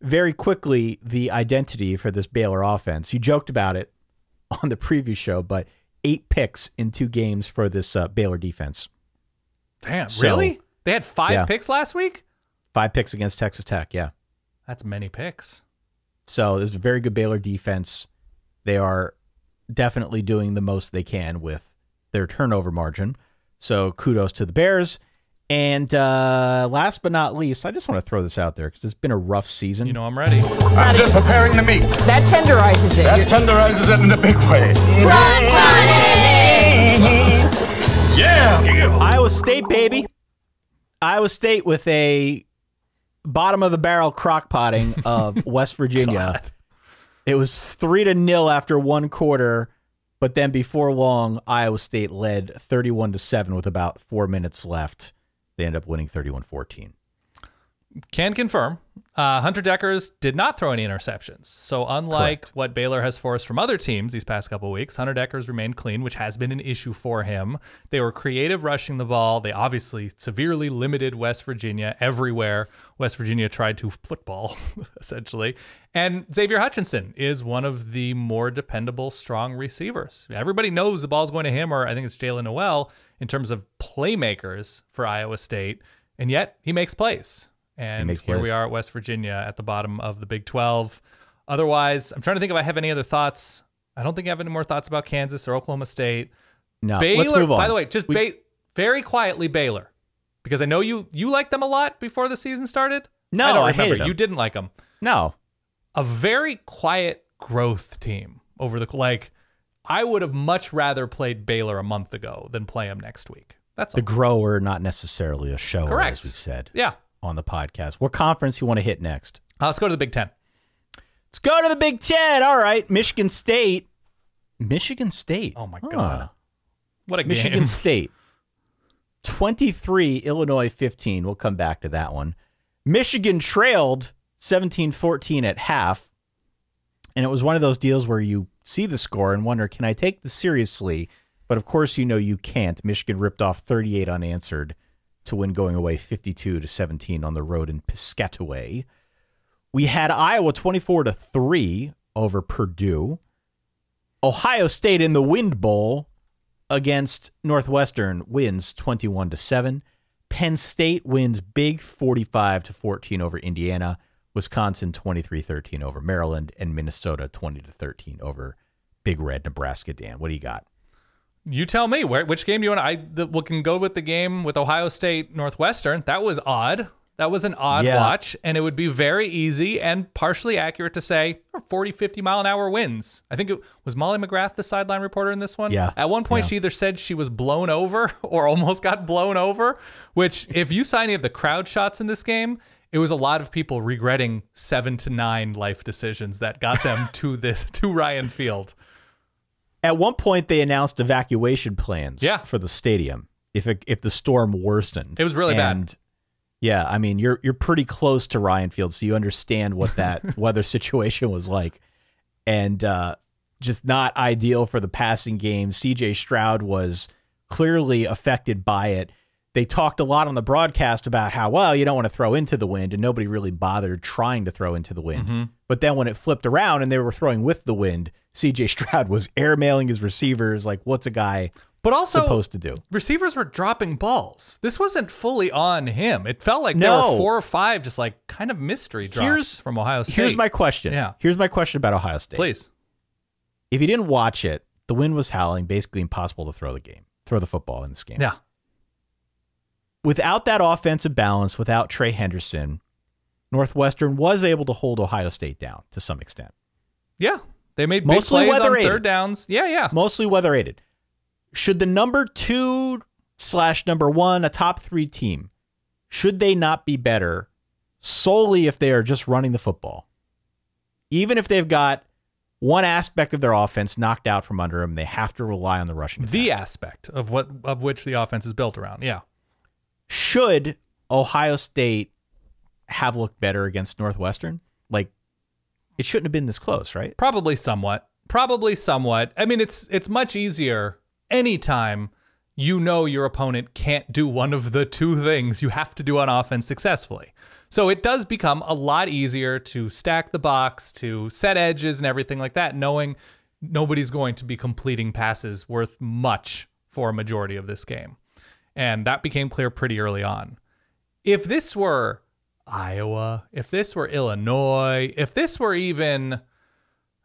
very quickly the identity for this Baylor offense. You joked about it on the preview show, but 8 picks in 2 games for this Baylor defense. Damn, really? They had 5 picks last week? 5 picks against Texas Tech, yeah. That's many picks. So this is a very good Baylor defense. They are definitely doing the most they can with their turnover margin. So kudos to the Bears. And last but not least, I just want to throw this out there because it's been a rough season. You know I'm ready. I'm just preparing the meat. That tenderizes it. That tenderizes it in a big way. Yeah. Iowa State, baby. Iowa State with a bottom of the barrel crock potting of West Virginia. It was 3-0 after 1 quarter, but then before long, Iowa State led 31-7 with about 4 minutes left. They ended up winning 31-14. Can confirm. Hunter Deckers did not throw any interceptions. So unlike what Baylor has forced from other teams these past couple of weeks, Hunter Deckers remained clean, which has been an issue for him. They were creative rushing the ball. They obviously severely limited West Virginia everywhere West Virginia tried to football, essentially. And Xavier Hutchinson is one of the more dependable, strong receivers. Everybody knows the ball's going to him, or I think it's Jalen Noel, in terms of playmakers for Iowa State. And yet he makes plays. And here we are at West Virginia at the bottom of the Big 12. Otherwise, I'm trying to think if I have any other thoughts. I don't think I have any more thoughts about Kansas or Oklahoma State. No, Baylor, let's move on. By the way, just very quietly Baylor, because I know you liked them a lot before the season started. No, I don't hated remember. them. You didn't like them. No. A very quiet growth team over the I would have much rather played Baylor a month ago than play them next week. That's all. The grower, not necessarily a shower, Correct. as we've said. Yeah. On the podcast. What conference you want to hit next? Let's go to the Big Ten. Let's go to the Big Ten. All right. Michigan State. Oh, my God. What a Michigan game. State. 23, Illinois 15. We'll come back to that one. Michigan trailed 17-14 at half. And it was one of those deals where you see the score and wonder, can I take this seriously? But of course, you know you can't. Michigan ripped off 38 unanswered to win going away 52-17 on the road in Piscataway. We had Iowa 24-3 over Purdue. Ohio State in the Wind Bowl against Northwestern wins 21-7. Penn State wins big 45-14 over Indiana. Wisconsin 23-13 over Maryland, and Minnesota 20-13 over Big Red Nebraska. Dan, what do you got? You tell me. Which game do you want? We can go with the game with Ohio State Northwestern. That was odd. That was an odd watch, and it would be very easy and partially accurate to say 40, 50-mile-an-hour wins. I think it was Molly McGrath, the sideline reporter in this one. Yeah. At one point, she either said she was blown over or almost got blown over, which if you saw any of the crowd shots in this game, it was a lot of people regretting 7-9 life decisions that got them to Ryan Field. At one point, they announced evacuation plans for the stadium if the storm worsened. It was really bad. Yeah, I mean, you're pretty close to Ryan Field, so you understand what that weather situation was like. And just not ideal for the passing game. C.J. Stroud was clearly affected by it. they talked a lot on the broadcast about how, well, you don't want to throw into the wind, and nobody really bothered trying to throw into the wind. But then when it flipped around and they were throwing with the wind, C.J. Stroud was airmailing his receivers. Like, what's a guy supposed to do? Receivers were dropping balls. This wasn't fully on him. It felt like there were 4 or 5 just like kind of mystery drops from Ohio State. Here's my question. Yeah. Here's my question about Ohio State. Please. If you didn't watch it, the wind was howling, basically impossible to throw the football in this game. Yeah. Without that offensive balance, without Trey Henderson, Northwestern was able to hold Ohio State down to some extent. Yeah. They made big plays on third downs. Yeah. Mostly weather-aided. Should the number 2/number 1, a top 3 team, should they not be better solely if they are just running the football? Even if they've got one aspect of their offense knocked out from under them, they have to rely on the rushing attack. The aspect of which the offense is built around. Yeah. Should Ohio State have looked better against Northwestern? Like, it shouldn't have been this close, right? Probably somewhat. I mean, it's much easier anytime you know your opponent can't do one of the 2 things you have to do on offense successfully. So it does become a lot easier to stack the box, to set edges and everything like that, knowing nobody's going to be completing passes worth much for a majority of this game. And that became clear pretty early on. If this were Iowa, if this were Illinois, if this were even,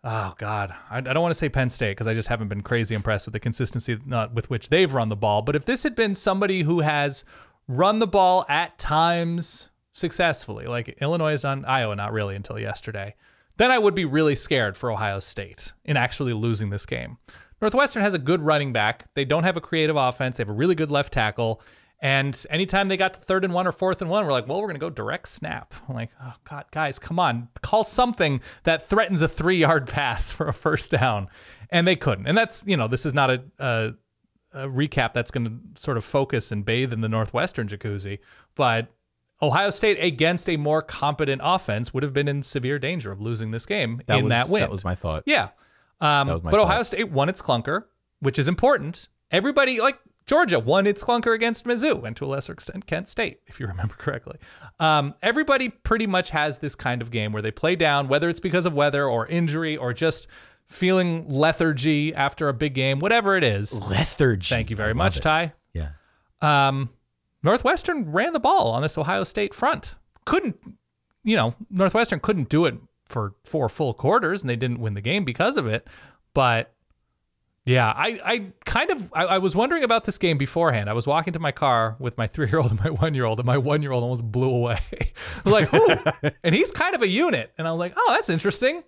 oh God, I don't want to say Penn State because I just haven't been crazy impressed with the consistency with which they've run the ball. But if this had been somebody who has run the ball at times successfully, like Illinois has done, Iowa not really until yesterday, then I would be really scared for Ohio State in actually losing this game. Northwestern has a good running back. They don't have a creative offense. They have a really good left tackle. And anytime they got to 3rd and 1 or 4th and 1, we're like, well, we're going to go direct snap. I'm like, oh, God, guys, come on. Call something that threatens a 3-yard pass for a first down. And they couldn't. And that's, this is not a recap that's going to sort of focus and bathe in the Northwestern jacuzzi. But Ohio State against a more competent offense would have been in severe danger of losing this game in that win. That was my thought. Yeah. But Ohio State won its clunker, which is important. Everybody, like Georgia, won its clunker against Mizzou, and to a lesser extent, Kent State, if you remember correctly. Everybody pretty much has this kind of game where they play down, whether it's because of weather or injury or just feeling lethargy after a big game, whatever it is. Lethargy. Thank you very much, Ty. Yeah. Northwestern ran the ball on this Ohio State front. Northwestern couldn't do it for 4 full quarters, and they didn't win the game because of it. But yeah, I was wondering about this game beforehand. I was walking to my car with my 3-year-old and my 1-year-old, and my 1-year-old almost blew away. I was like, ooh, and he's kind of a unit. And I was like, oh, that's interesting.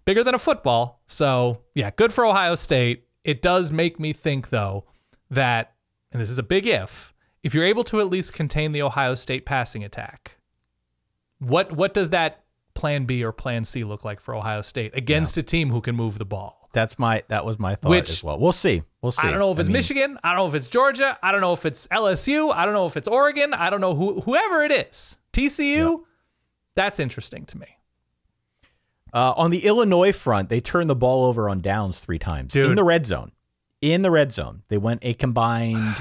Bigger than a football. So yeah, good for Ohio State. It does make me think though that, and this is a big if you're able to at least contain the Ohio State passing attack, what does that plan B or plan C look like for Ohio State against a team who can move the ball? That was my thought as well. We'll see. I don't know if it's Michigan. I don't know if it's Georgia. I don't know if it's LSU. I don't know if it's Oregon. I don't know whoever it is. TCU. Yep. That's interesting to me. On the Illinois front, they turned the ball over on downs 3 times in the red zone. They went a combined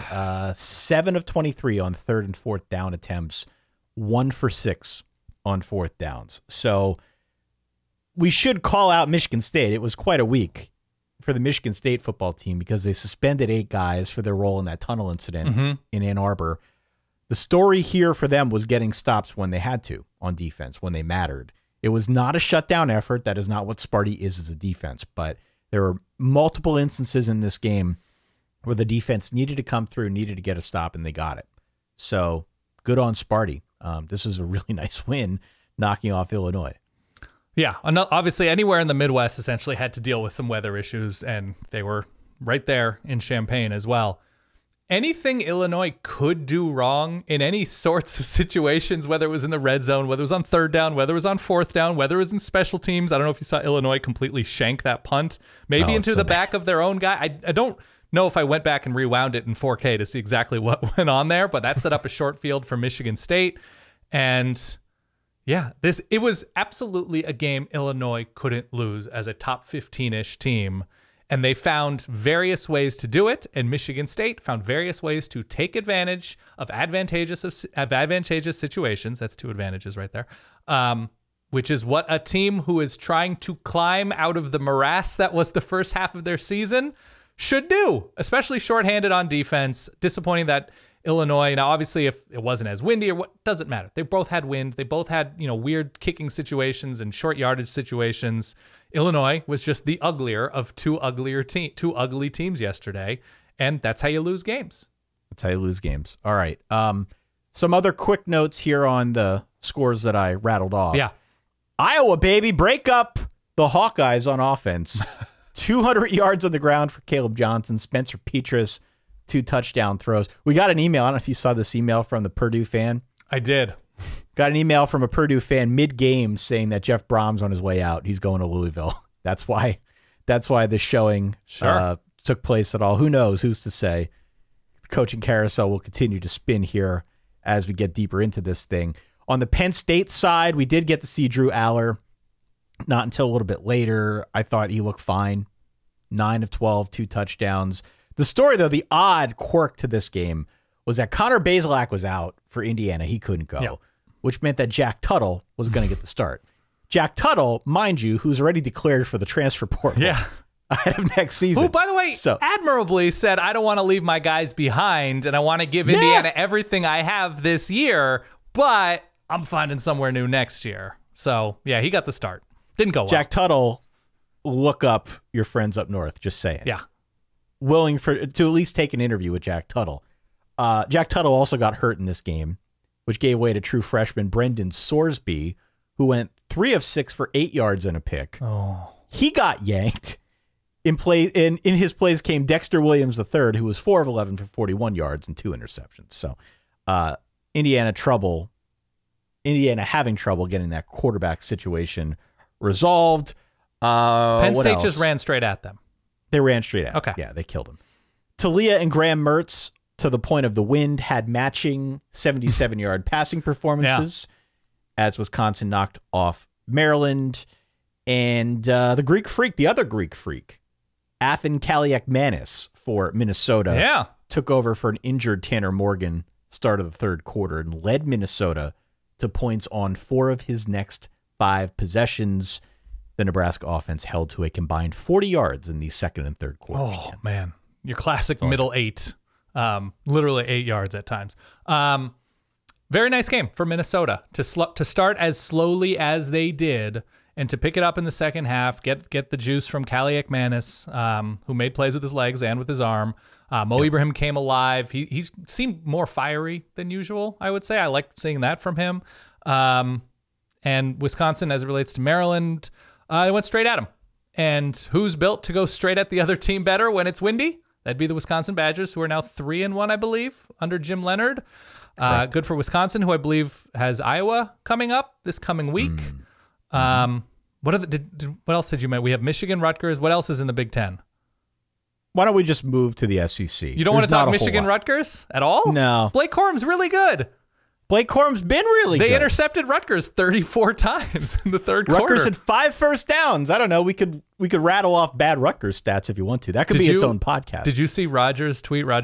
7 of 23 on 3rd and 4th down attempts, 1 for 6 on 4th downs. So we should call out Michigan State. It was quite a week for the Michigan State football team because they suspended 8 guys for their role in that tunnel incident in Ann Arbor. The story here for them was getting stops when they had to on defense, when they mattered. It was not a shutdown effort. That is not what Sparty is as a defense, but there were multiple instances in this game where the defense needed to come through, needed to get a stop, and they got it. So good on Sparty. This is a really nice win, knocking off Illinois. Yeah, obviously anywhere in the Midwest essentially had to deal with some weather issues, and they were right there in Champaign as well. Anything Illinois could do wrong in any sorts of situations, whether it was in the red zone, whether it was on 3rd down, whether it was on 4th down, whether it was in special teams. I don't know if you saw Illinois completely shank that punt, maybe into the back of their own guy. I don't know if I went back and rewound it in 4K to see exactly what went on there, but that set up a short field for Michigan State. And yeah, it was absolutely a game Illinois couldn't lose as a top 15-ish team. And they found various ways to do it, and Michigan State found various ways to take advantage of advantageous situations. That's 2 advantages right there, which is what a team who is trying to climb out of the morass that was the first half of their season should do, especially shorthanded on defense. Disappointing that Illinois, now obviously if it wasn't as windy or what, doesn't matter. They both had wind. They both had, weird kicking situations and short yardage situations. Illinois was just the uglier of two ugly teams yesterday, and that's how you lose games. That's how you lose games. All right. Some other quick notes here on the scores that I rattled off. Yeah. Iowa, baby, break up the Hawkeyes on offense. 200 yards on the ground for Caleb Johnson. Spencer Petras, 2 touchdown throws. We got an email. I don't know if you saw this email from the Purdue fan. I did. Got an email from a Purdue fan mid-game saying that Jeff Brom's on his way out. He's going to Louisville. That's why this showing took place at all. Who knows? Who's to say? The coaching carousel will continue to spin here as we get deeper into this thing. On the Penn State side, we did get to see Drew Aller. Not until a little bit later. I thought he looked fine. 9 of 12, 2 touchdowns. The story, though, the odd quirk to this game was that Connor Bazelak was out for Indiana. He couldn't go, which meant that Jack Tuttle was going to get the start. Jack Tuttle, mind you, who's already declared for the transfer portal ahead of next season. Who, by the way, admirably said, I don't want to leave my guys behind, and I want to give Indiana everything I have this year, but I'm finding somewhere new next year. So, yeah, he got the start. Didn't go well. Jack Tuttle, look up your friends up north, just saying. Yeah. Willing to at least take an interview with Jack Tuttle. Jack Tuttle also got hurt in this game, which gave way to true freshman Brendan Sorsby, who went 3 of 6 for 8 yards and a pick. Oh. He got yanked. In his plays came Dexter Williams III, who was 4 of 11 for 41 yards and 2 interceptions. So Indiana having trouble getting that quarterback situation resolved. Penn State just ran straight at them. They ran straight at him. Yeah, they killed him. Talia and Graham Mertz, to the point of the wind, had matching 77-yard passing performances as Wisconsin knocked off Maryland. And the Greek Freak, the other Greek Freak, Athan Kaliakmanis for Minnesota, took over for an injured Tanner Morgan start of the third quarter and led Minnesota to points on 4 of his next 5 possessions. The Nebraska offense held to a combined 40 yards in the second and third quarters. Oh, man. Your classic middle 8. Literally 8 yards at times. Very nice game for Minnesota to start as slowly as they did and to pick it up in the second half, get the juice from Kaliakmanis, who made plays with his legs and with his arm. Mo Ibrahim came alive. He seemed more fiery than usual, I would say. I liked seeing that from him. And Wisconsin, as it relates to Maryland, they went straight at him. And who's built to go straight at the other team better when it's windy? That'd be the Wisconsin Badgers, who are now 3-1, I believe, under Jim Leonhard. Good for Wisconsin, who I believe has Iowa coming up this coming week. What else did you make? We have Michigan, Rutgers. What else is in the Big Ten? Why don't we just move to the SEC? You don't want to talk Michigan, Rutgers at all? No. Blake Corum's really good. Blake Corum's been really good. They intercepted Rutgers 34 times in the third quarter. Rutgers had 5 first downs. I don't know. We could rattle off bad Rutgers stats if you want to. That could be its own podcast. Did you see Roger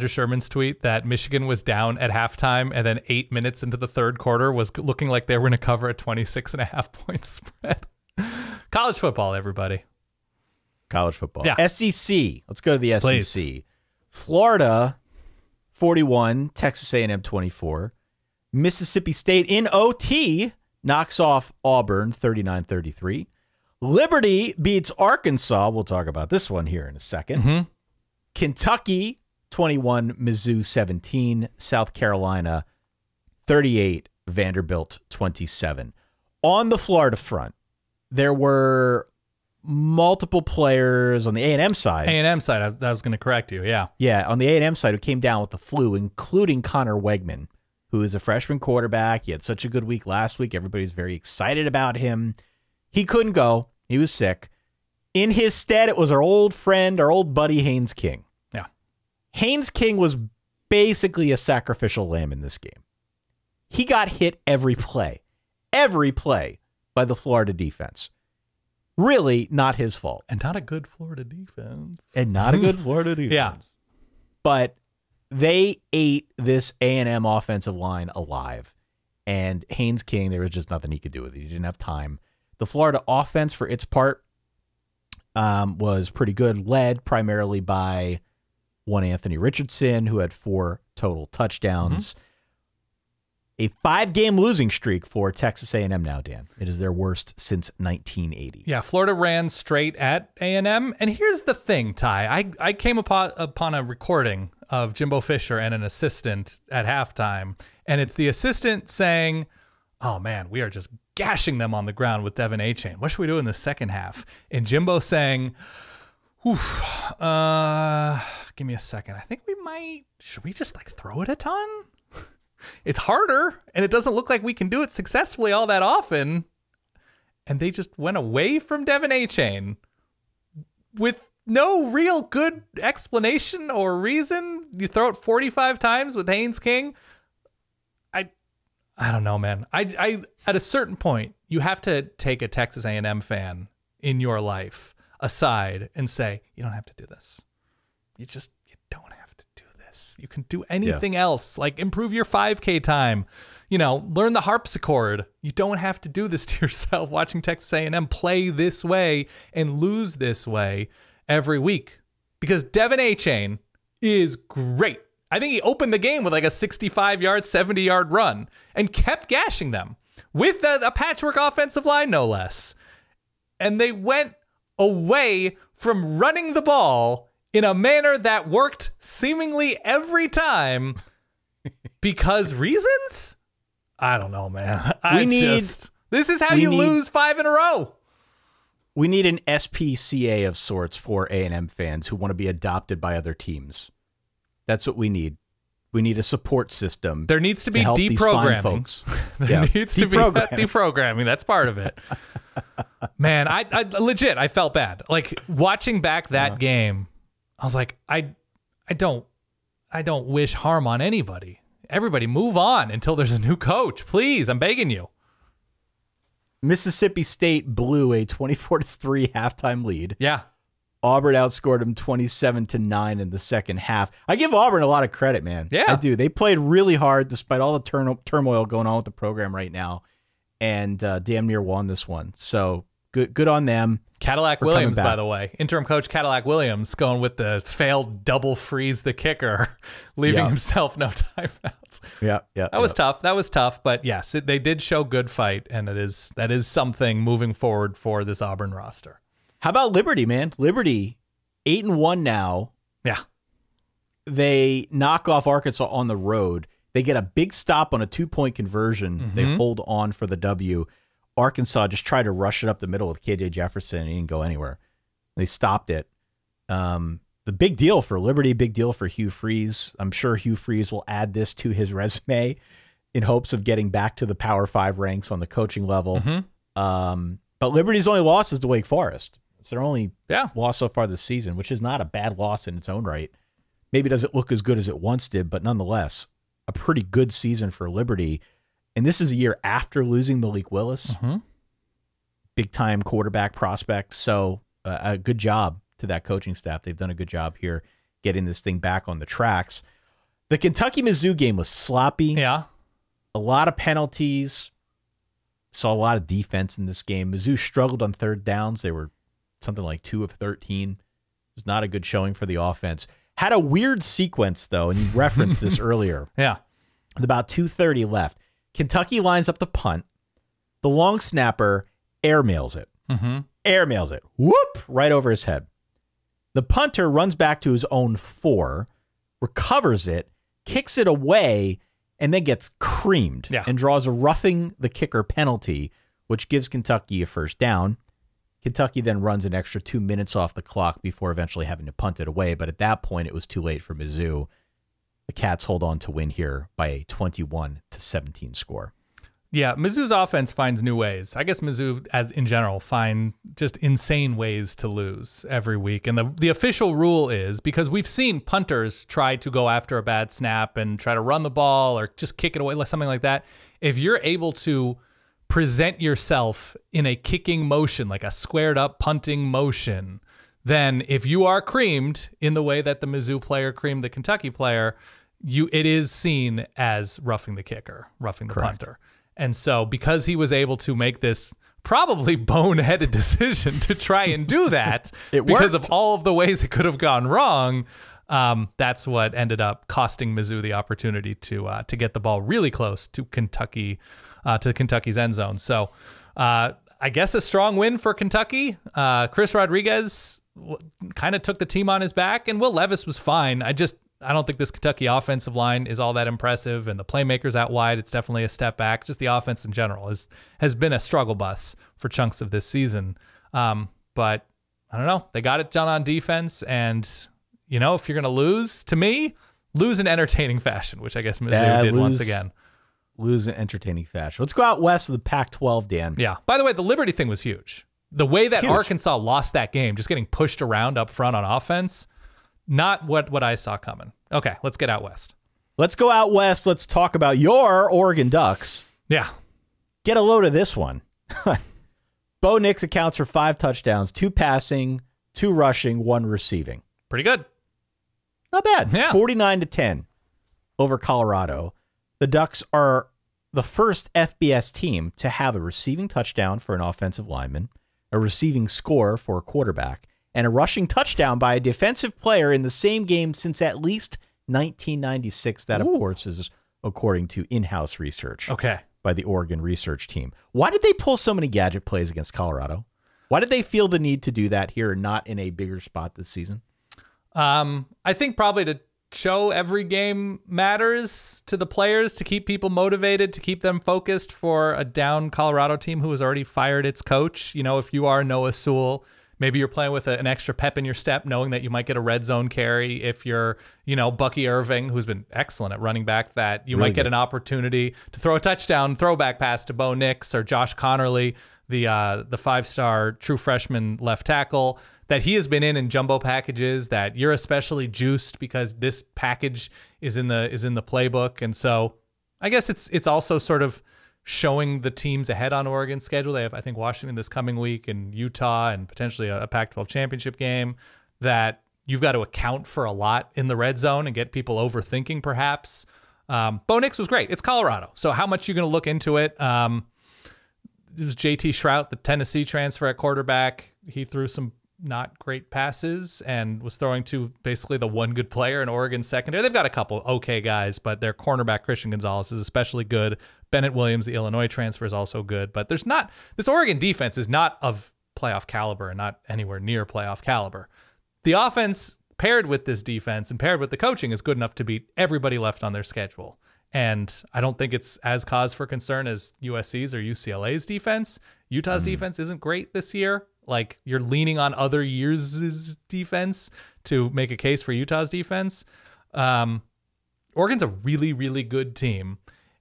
Sherman's tweet that Michigan was down at halftime and then 8 minutes into the third quarter was looking like they were going to cover a 26.5 point spread? College football, everybody. College football. Yeah. SEC. Let's go to the SEC. Please. Florida, 41. Texas A&M, 24. Mississippi State in OT knocks off Auburn 39-33. Liberty beats Arkansas. We'll talk about this one here in a second. Kentucky 21, Mizzou 17, South Carolina 38, Vanderbilt 27. On the Florida front, there were multiple players on the A&M side. A&M side, I was going to correct you, yeah. Yeah, on the A&M side who came down with the flu, including Connor Wegman, who is a freshman quarterback. He had such a good week last week. Everybody's very excited about him. He couldn't go. He was sick. In his stead, it was our old friend, our old buddy, Haynes King. Yeah. Haynes King was basically a sacrificial lamb in this game. He got hit every play by the Florida defense. Really not his fault. And not a good Florida defense. Yeah. But they ate this A&M offensive line alive. And Haynes King, there was just nothing he could do with it. He didn't have time. The Florida offense, for its part, was pretty good, led primarily by one Anthony Richardson, who had 4 total touchdowns. A 5-game losing streak for Texas A&M now, Dan. It is their worst since 1980. Yeah, Florida ran straight at A&M. And here's the thing, Ty. I came upon a recording of Jimbo Fisher and an assistant at halftime, and it's the assistant saying, oh, man, we are just gashing them on the ground with Devin Achane. What should we do in the second half? And Jimbo saying, oof, give me a second. I think should we just like throw it a ton? It's harder, and it doesn't look like we can do it successfully all that often. And they just went away from Devin Achane with no real good explanation or reason. You throw it 45 times with Haynes King. I don't know, man. I at a certain point, you have to take a Texas A&M fan in your life aside and say, you don't have to do this. You don't have to do this. You can do anything else, like improve your 5K time, learn the harpsichord. You don't have to do this to yourself, watching Texas A&M play this way and lose this way every week, because Devin Achane is great. I think he opened the game with like a 65-yard, 70-yard run and kept gashing them with a patchwork offensive line, no less. And they went away from running the ball in a manner that worked seemingly every time because reasons? I don't know, man. This is how you lose 5 in a row. We need an SPCA of sorts for A&M fans who want to be adopted by other teams. That's what we need. We need a support system. There needs to be deprogramming. Folks. There needs to be deprogramming. That's part of it. Man, I legit, I felt bad. Like watching back that game, I was like, I don't wish harm on anybody. Everybody move on until there's a new coach. Please, I'm begging you. Mississippi State blew a 24-3 halftime lead. Yeah. Auburn outscored them 27-9 in the second half. I give Auburn a lot of credit, man. Yeah. I do. They played really hard despite all the turmoil going on with the program right now, and damn near won this one. So good on them. Cadillac Williams, by the way. Interim coach Cadillac Williams going with the failed double freeze the kicker, leaving himself no timeouts. Yeah. That was tough. That was tough. But yes, they did show good fight, and that is something moving forward for this Auburn roster. How about Liberty, man? Liberty, 8-1 now. Yeah. They knock off Arkansas on the road. They get a big stop on a 2-point conversion. They hold on for the W. Arkansas just tried to rush it up the middle with KJ Jefferson, and he didn't go anywhere. They stopped it. The big deal for Liberty, big deal for Hugh Freeze. I'm sure Hugh Freeze will add this to his resume in hopes of getting back to the Power 5 ranks on the coaching level. But Liberty's only loss is to Wake Forest. It's their only loss so far this season, which is not a bad loss in its own right. Maybe it doesn't look as good as it once did, but nonetheless, a pretty good season for Liberty. And this is a year after losing Malik Willis, big-time quarterback prospect. So a good job to that coaching staff. They've done a good job here getting this thing back on the tracks. The Kentucky-Mizzou game was sloppy. Yeah. A lot of penalties. Saw a lot of defense in this game. Mizzou struggled on third downs. They were something like 2 of 13. It was not a good showing for the offense. Had a weird sequence, though, and you referenced this earlier. Yeah. With about 2:30 left. Kentucky lines up the punt. The long snapper airmails it. Airmails it. Whoop! Right over his head. The punter runs back to his own 4, recovers it, kicks it away, and then gets creamed and draws a roughing the kicker penalty, which gives Kentucky a first down. Kentucky then runs an extra 2 minutes off the clock before eventually having to punt it away, but at that point, it was too late for Mizzou. The Cats hold on to win here by a 21-17 score. Yeah, Mizzou's offense finds new ways. I guess Mizzou, as in general, find just insane ways to lose every week. And the official rule is, because we've seen punters try to go after a bad snap and try to run the ball or just kick it away, something like that. If you're able to present yourself in a kicking motion, like a squared up punting motion, then if you are creamed in the way that the Mizzou player creamed the Kentucky player, it is seen as roughing the kicker, roughing the punter. And so because he was able to make this probably boneheaded decision to try and do that because of all of the ways it could have gone wrong, that's what ended up costing Mizzou the opportunity to get the ball really close to Kentucky, to Kentucky's end zone. So I guess a strong win for Kentucky. Chris Rodriguez kind of took the team on his back, and Will Levis was fine. I don't think this Kentucky offensive line is all that impressive, and the playmakers out wide, it's definitely a step back. Just the offense in general has been a struggle bus for chunks of this season. But I don't know. They got it done on defense, and if you're going to lose, to me, lose in entertaining fashion, which I guess Mizzou did once again. Lose in entertaining fashion. Let's go out west of the Pac-12, Dan. Yeah. By the way, the Liberty thing was huge. The way that Arkansas lost that game, just getting pushed around up front on offense, not what I saw coming. Okay, let's get out west. Let's go out west. Let's talk about your Oregon Ducks. Yeah. Get a load of this one. Bo Nix accounts for 5 touchdowns, 2 passing, 2 rushing, 1 receiving. Pretty good. Not bad. Yeah. 49-10 over Colorado. The Ducks are the first FBS team to have a receiving touchdown for an offensive lineman, a receiving score for a quarterback, and a rushing touchdown by a defensive player in the same game since at least 1996. That, of course, is according to in-house research by the Oregon research team. Why did they pull so many gadget plays against Colorado? Why did they feel the need to do that here and not in a bigger spot this season? I think probably to show every game matters to the players, to keep people motivated, to keep them focused for a down Colorado team who has already fired its coach. If you are Noah Sewell, maybe you're playing with an extra pep in your step, knowing that you might get a red zone carry. If you're, Bucky Irving, who's been excellent at running back, that you might get an opportunity to throw a touchdown throwback pass to Bo Nix or Josh Connerly, the 5-star true freshman left tackle, that he has been in jumbo packages, that you're especially juiced because this package is in the playbook. And so I guess it's also sort of showing the teams ahead on Oregon's schedule. They have, I think, Washington this coming week and Utah and potentially a Pac-12 championship game, that you've got to account for a lot in the red zone and get people overthinking perhaps. Bo Nix was great. It's Colorado. So how much are you going to look into it? It was JT Shrout, the Tennessee transfer at quarterback. He threw some not great passes and was throwing to basically the one good player in Oregon's secondary. They've got a couple okay guys, but their cornerback Christian Gonzalez is especially good. Bennett Williams, the Illinois transfer, is also good, but this Oregon defense is not of playoff caliber and not anywhere near playoff caliber. The offense paired with this defense and paired with the coaching is good enough to beat everybody left on their schedule. And I don't think it's as cause for concern as USC's or UCLA's defense. Utah's defense isn't great this year. Like, you're leaning on other years' defense to make a case for Utah's defense. Oregon's a really, really good team.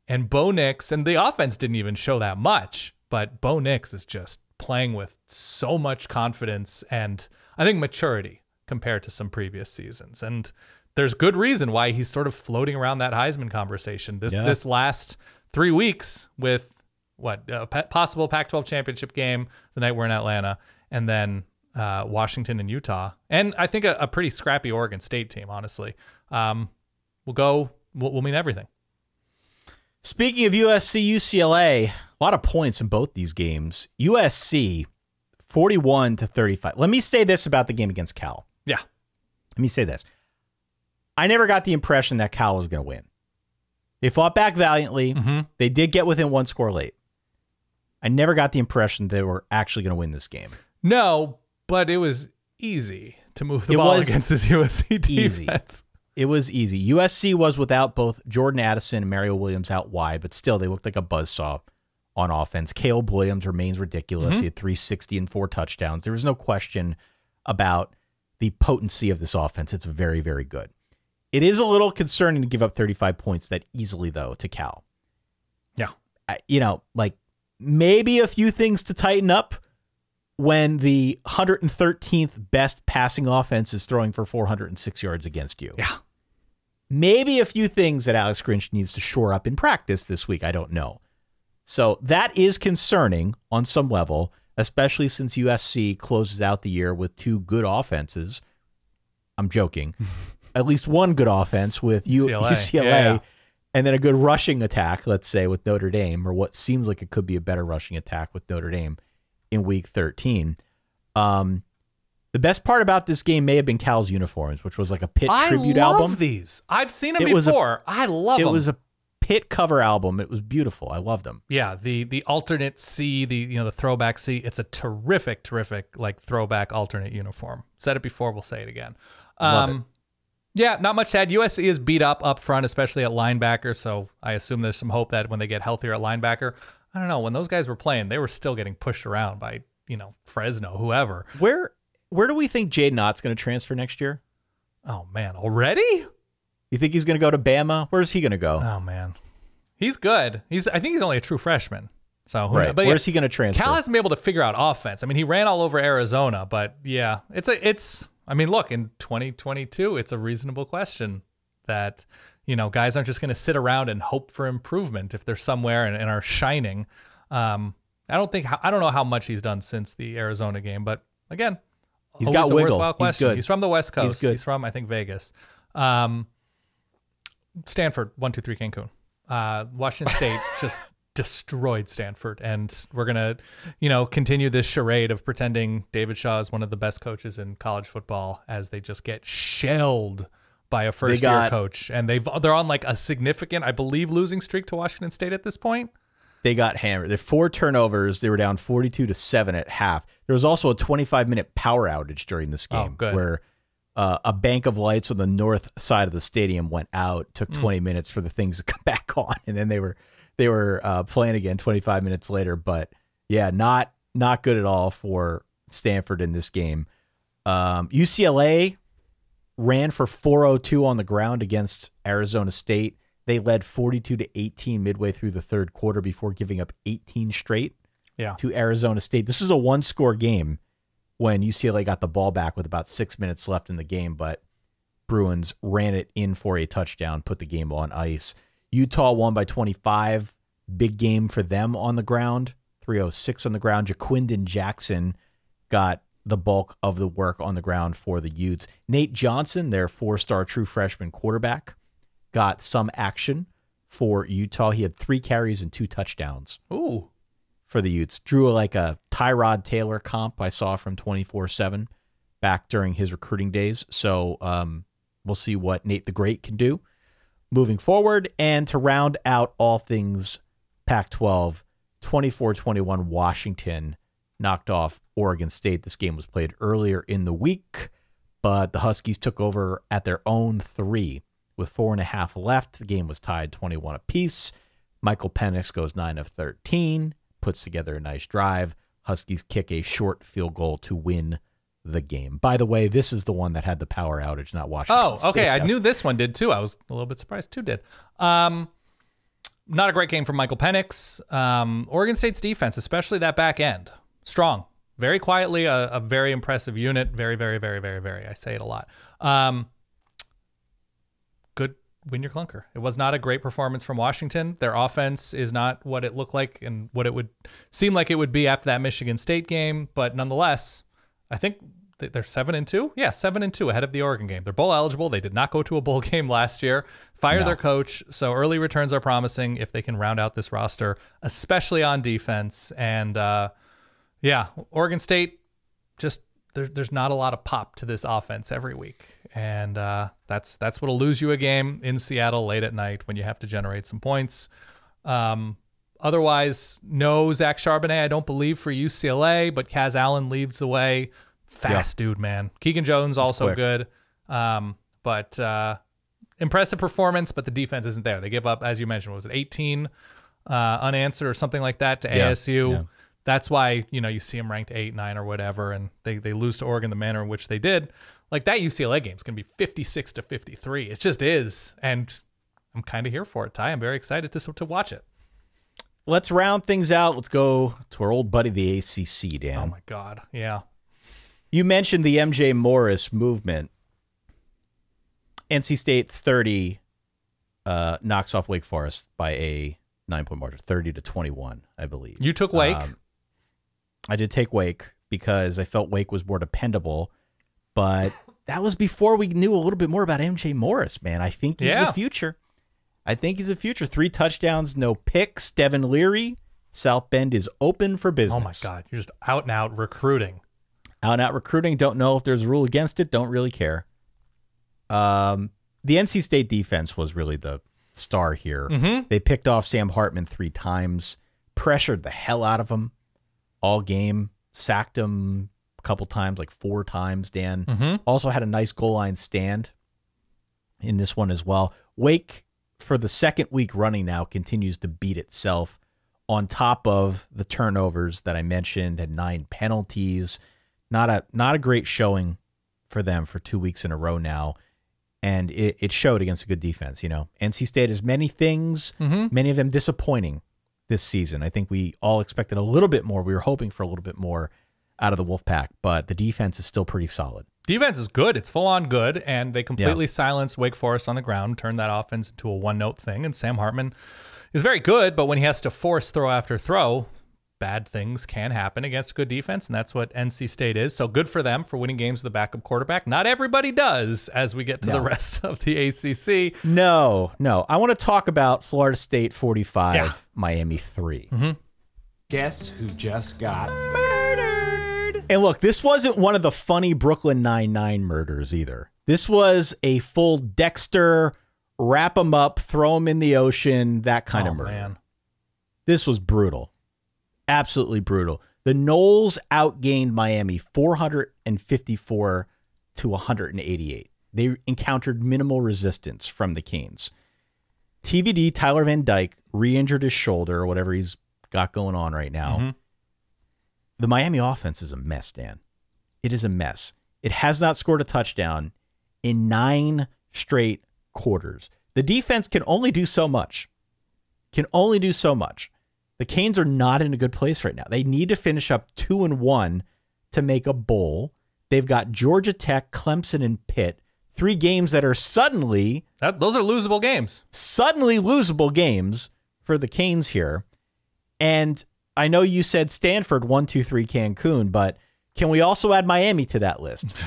And Bo Nix, and the offense didn't even show that much, but Bo Nix is just playing with so much confidence and I think maturity compared to some previous seasons. And there's good reason why he's sort of floating around that Heisman conversation this last 3 weeks with a possible Pac-12 championship game the night we're in Atlanta, and then Washington and Utah, and I think a pretty scrappy Oregon State team, honestly. We'll mean everything. Speaking of USC, UCLA, a lot of points in both these games. USC, 41-35. Let me say this about the game against Cal. Yeah. Let me say this. I never got the impression that Cal was going to win. They fought back valiantly. They did get within 1 score late. I never got the impression they were actually going to win this game. No, but it was easy to move the ball against this USC defense. It was easy. USC was without both Jordan Addison and Mario Williams out wide, but still they looked like a buzzsaw on offense. Caleb Williams remains ridiculous. He had 360 and 4 touchdowns. There was no question about the potency of this offense. It's very, very good. It is a little concerning to give up 35 points that easily, though, to Cal. Yeah. Maybe a few things to tighten up when the 113th best passing offense is throwing for 406 yards against you. Yeah. Maybe a few things that Alex Grinch needs to shore up in practice this week. I don't know. So that is concerning on some level, especially since USC closes out the year with 2 good offenses. I'm joking. At least one good offense with UCLA. And then a good rushing attack, let's say, with Notre Dame, or what seems like it could be a better rushing attack with Notre Dame in Week 13. The best part about this game may have been Cal's uniforms, which was like a Pitt tribute album. I love these. I've seen them before. I love them. It was a Pitt cover album. It was beautiful. I loved them. Yeah, the alternate C, the throwback C. It's a terrific like throwback alternate uniform. Said it before. We'll say it again. Love it. Yeah, not much to add. USC is beat up front, especially at linebacker, so I assume there's some hope that when they get healthier at linebacker, I don't know, when those guys were playing, they were still getting pushed around by, Fresno, whoever. Where do we think Jaden Ott's going to transfer next year? Oh, man, already? You think he's going to go to Bama? Where's he going to go? Oh, man. He's good. I think he's only a true freshman. So right. But where's he going to transfer? Cal hasn't been able to figure out offense. I mean, he ran all over Arizona, but yeah, look, in 2022, it's a reasonable question that, guys aren't just going to sit around and hope for improvement if they're somewhere and are shining. I don't know how much he's done since the Arizona game, but again, he's got wiggle. He's good. He's from the West Coast. He's good. He's from, I think, Vegas. Stanford, 1-2-3 Cancun. Washington State just destroyed Stanford, and we're gonna continue this charade of pretending David Shaw is one of the best coaches in college football as they just get shelled by a first-year coach, and they're on like a significant, I believe, losing streak to Washington State at this point. They got hammered. They're 4 turnovers. They were down 42-7 at half. There was also a 25-minute power outage during this game where a bank of lights on the north side of the stadium went out. Took 20 minutes for the things to come back on, and then they were playing again 25 minutes later. But yeah, not good at all for Stanford in this game. UCLA ran for 402 on the ground against Arizona State. They led 42-18 midway through the third quarter before giving up 18 straight to Arizona State. This is a 1-score game when UCLA got the ball back with about 6 minutes left in the game, but Bruins ran it in for a touchdown, put the game on ice. Utah won by 25. Big game for them on the ground. 306 on the ground. Jaquindon Jackson got the bulk of the work on the ground for the Utes. Nate Johnson, their 4-star true freshman quarterback, got some action for Utah. He had 3 carries and 2 touchdowns. Ooh. For the Utes. Drew like a Tyrod Taylor comp I saw from 24/7 back during his recruiting days. So we'll see what Nate the Great can do moving forward. And to round out all things Pac-12, 24-21 Washington knocked off Oregon State. This game was played earlier in the week, but the Huskies took over at their own 3 with 4.5 left. The game was tied 21 apiece. Michael Penix goes 9 of 13, puts together a nice drive. Huskies kick a short field goal to win the game. By the way, this is the one that had the power outage, not Washington State. Oh, okay. I knew this one did too. I was a little bit surprised 2 did. Not a great game from Michael Penix. Oregon State's defense, especially that back end, strong. Very quietly, a very impressive unit. Very, very, very, very, very. I say it a lot. Good win your clunker. It was not a great performance from Washington. Their offense is not what it looked like and what it would seem like it would be after that Michigan State game. But nonetheless, I think they're 7-2. Yeah, 7-2 ahead of the Oregon game. They're bowl eligible. They did not go to a bowl game last year. Their coach. So early returns are promising if they can round out this roster, especially on defense. And Oregon State, just there's not a lot of pop to this offense every week. And that's what'll lose you a game in Seattle late at night when you have to generate some points. Otherwise, no Zach Charbonnet, I don't believe, for UCLA, but Kaz Allen leads the way. Fast dude, man. Keegan Jones also good. But impressive performance, but the defense isn't there. They give up, as you mentioned, what was it, 18 unanswered or something like that to ASU. Yeah. That's why, you see them ranked 8, 9 or whatever, and they lose to Oregon the manner in which they did. Like that UCLA game is going to be 56-53. It just is. And I'm kind of here for it, Ty. I'm very excited to watch it. Let's round things out. Let's go to our old buddy, the ACC, Dan. Oh, my God. Yeah. You mentioned the MJ Morris movement. NC State 30 knocks off Wake Forest by a 9-point margin, 30-21, I believe. You took Wake. I did take Wake because I felt Wake was more dependable, but that was before we knew a little bit more about MJ Morris, man. I think he's the future. I think he's the future. 3 touchdowns, no picks. Devin Leary, South Bend is open for business. Oh, my God. You're just out and out recruiting. Out and out recruiting. Don't know if there's a rule against it. Don't really care. The NC State defense was really the star here. They picked off Sam Hartman 3 times, pressured the hell out of him all game, sacked him a couple times, like 4 times, Dan. Also had a nice goal line stand in this one as well. Wake, for the second week running now, continues to beat itself on top of the turnovers that I mentioned, had 9 penalties. Not a great showing for them for 2 weeks in a row now. And it showed against a good defense. You know, NC State has many things, many of them disappointing this season. I think we all expected a little bit more. We were hoping for a little bit more out of the Wolfpack, but the defense is still pretty solid. Defense is good. It's full on good, and they completely silenced Wake Forest on the ground, turned that offense into a one-note thing, and Sam Hartman is very good, but when he has to force throw after throw, bad things can happen against a good defense, and that's what NC State is. So good for them for winning games with a backup quarterback. Not everybody does as we get to the rest of the ACC. No. I want to talk about Florida State 45, Miami 3. Guess who just got murdered? And look, this wasn't one of the funny Brooklyn Nine-Nine murders either. This was a full Dexter, wrap him up, throw him in the ocean, that kind of murder. Man. This was brutal. Absolutely brutal. The Noles outgained Miami 454 to 188. They encountered minimal resistance from the Canes. TVD, Tyler Van Dyke, re-injured his shoulder or whatever he's got going on right now. The Miami offense is a mess, Dan. It is a mess. It has not scored a touchdown in 9 straight quarters. The defense can only do so much. The Canes are not in a good place right now. They need to finish up 2-1 to make a bowl. They've got Georgia Tech, Clemson, and Pitt. 3 games that are suddenly... those are losable games. Suddenly losable games for the Canes here. And I know you said Stanford 1-2-3 Cancun, but can we also add Miami to that list?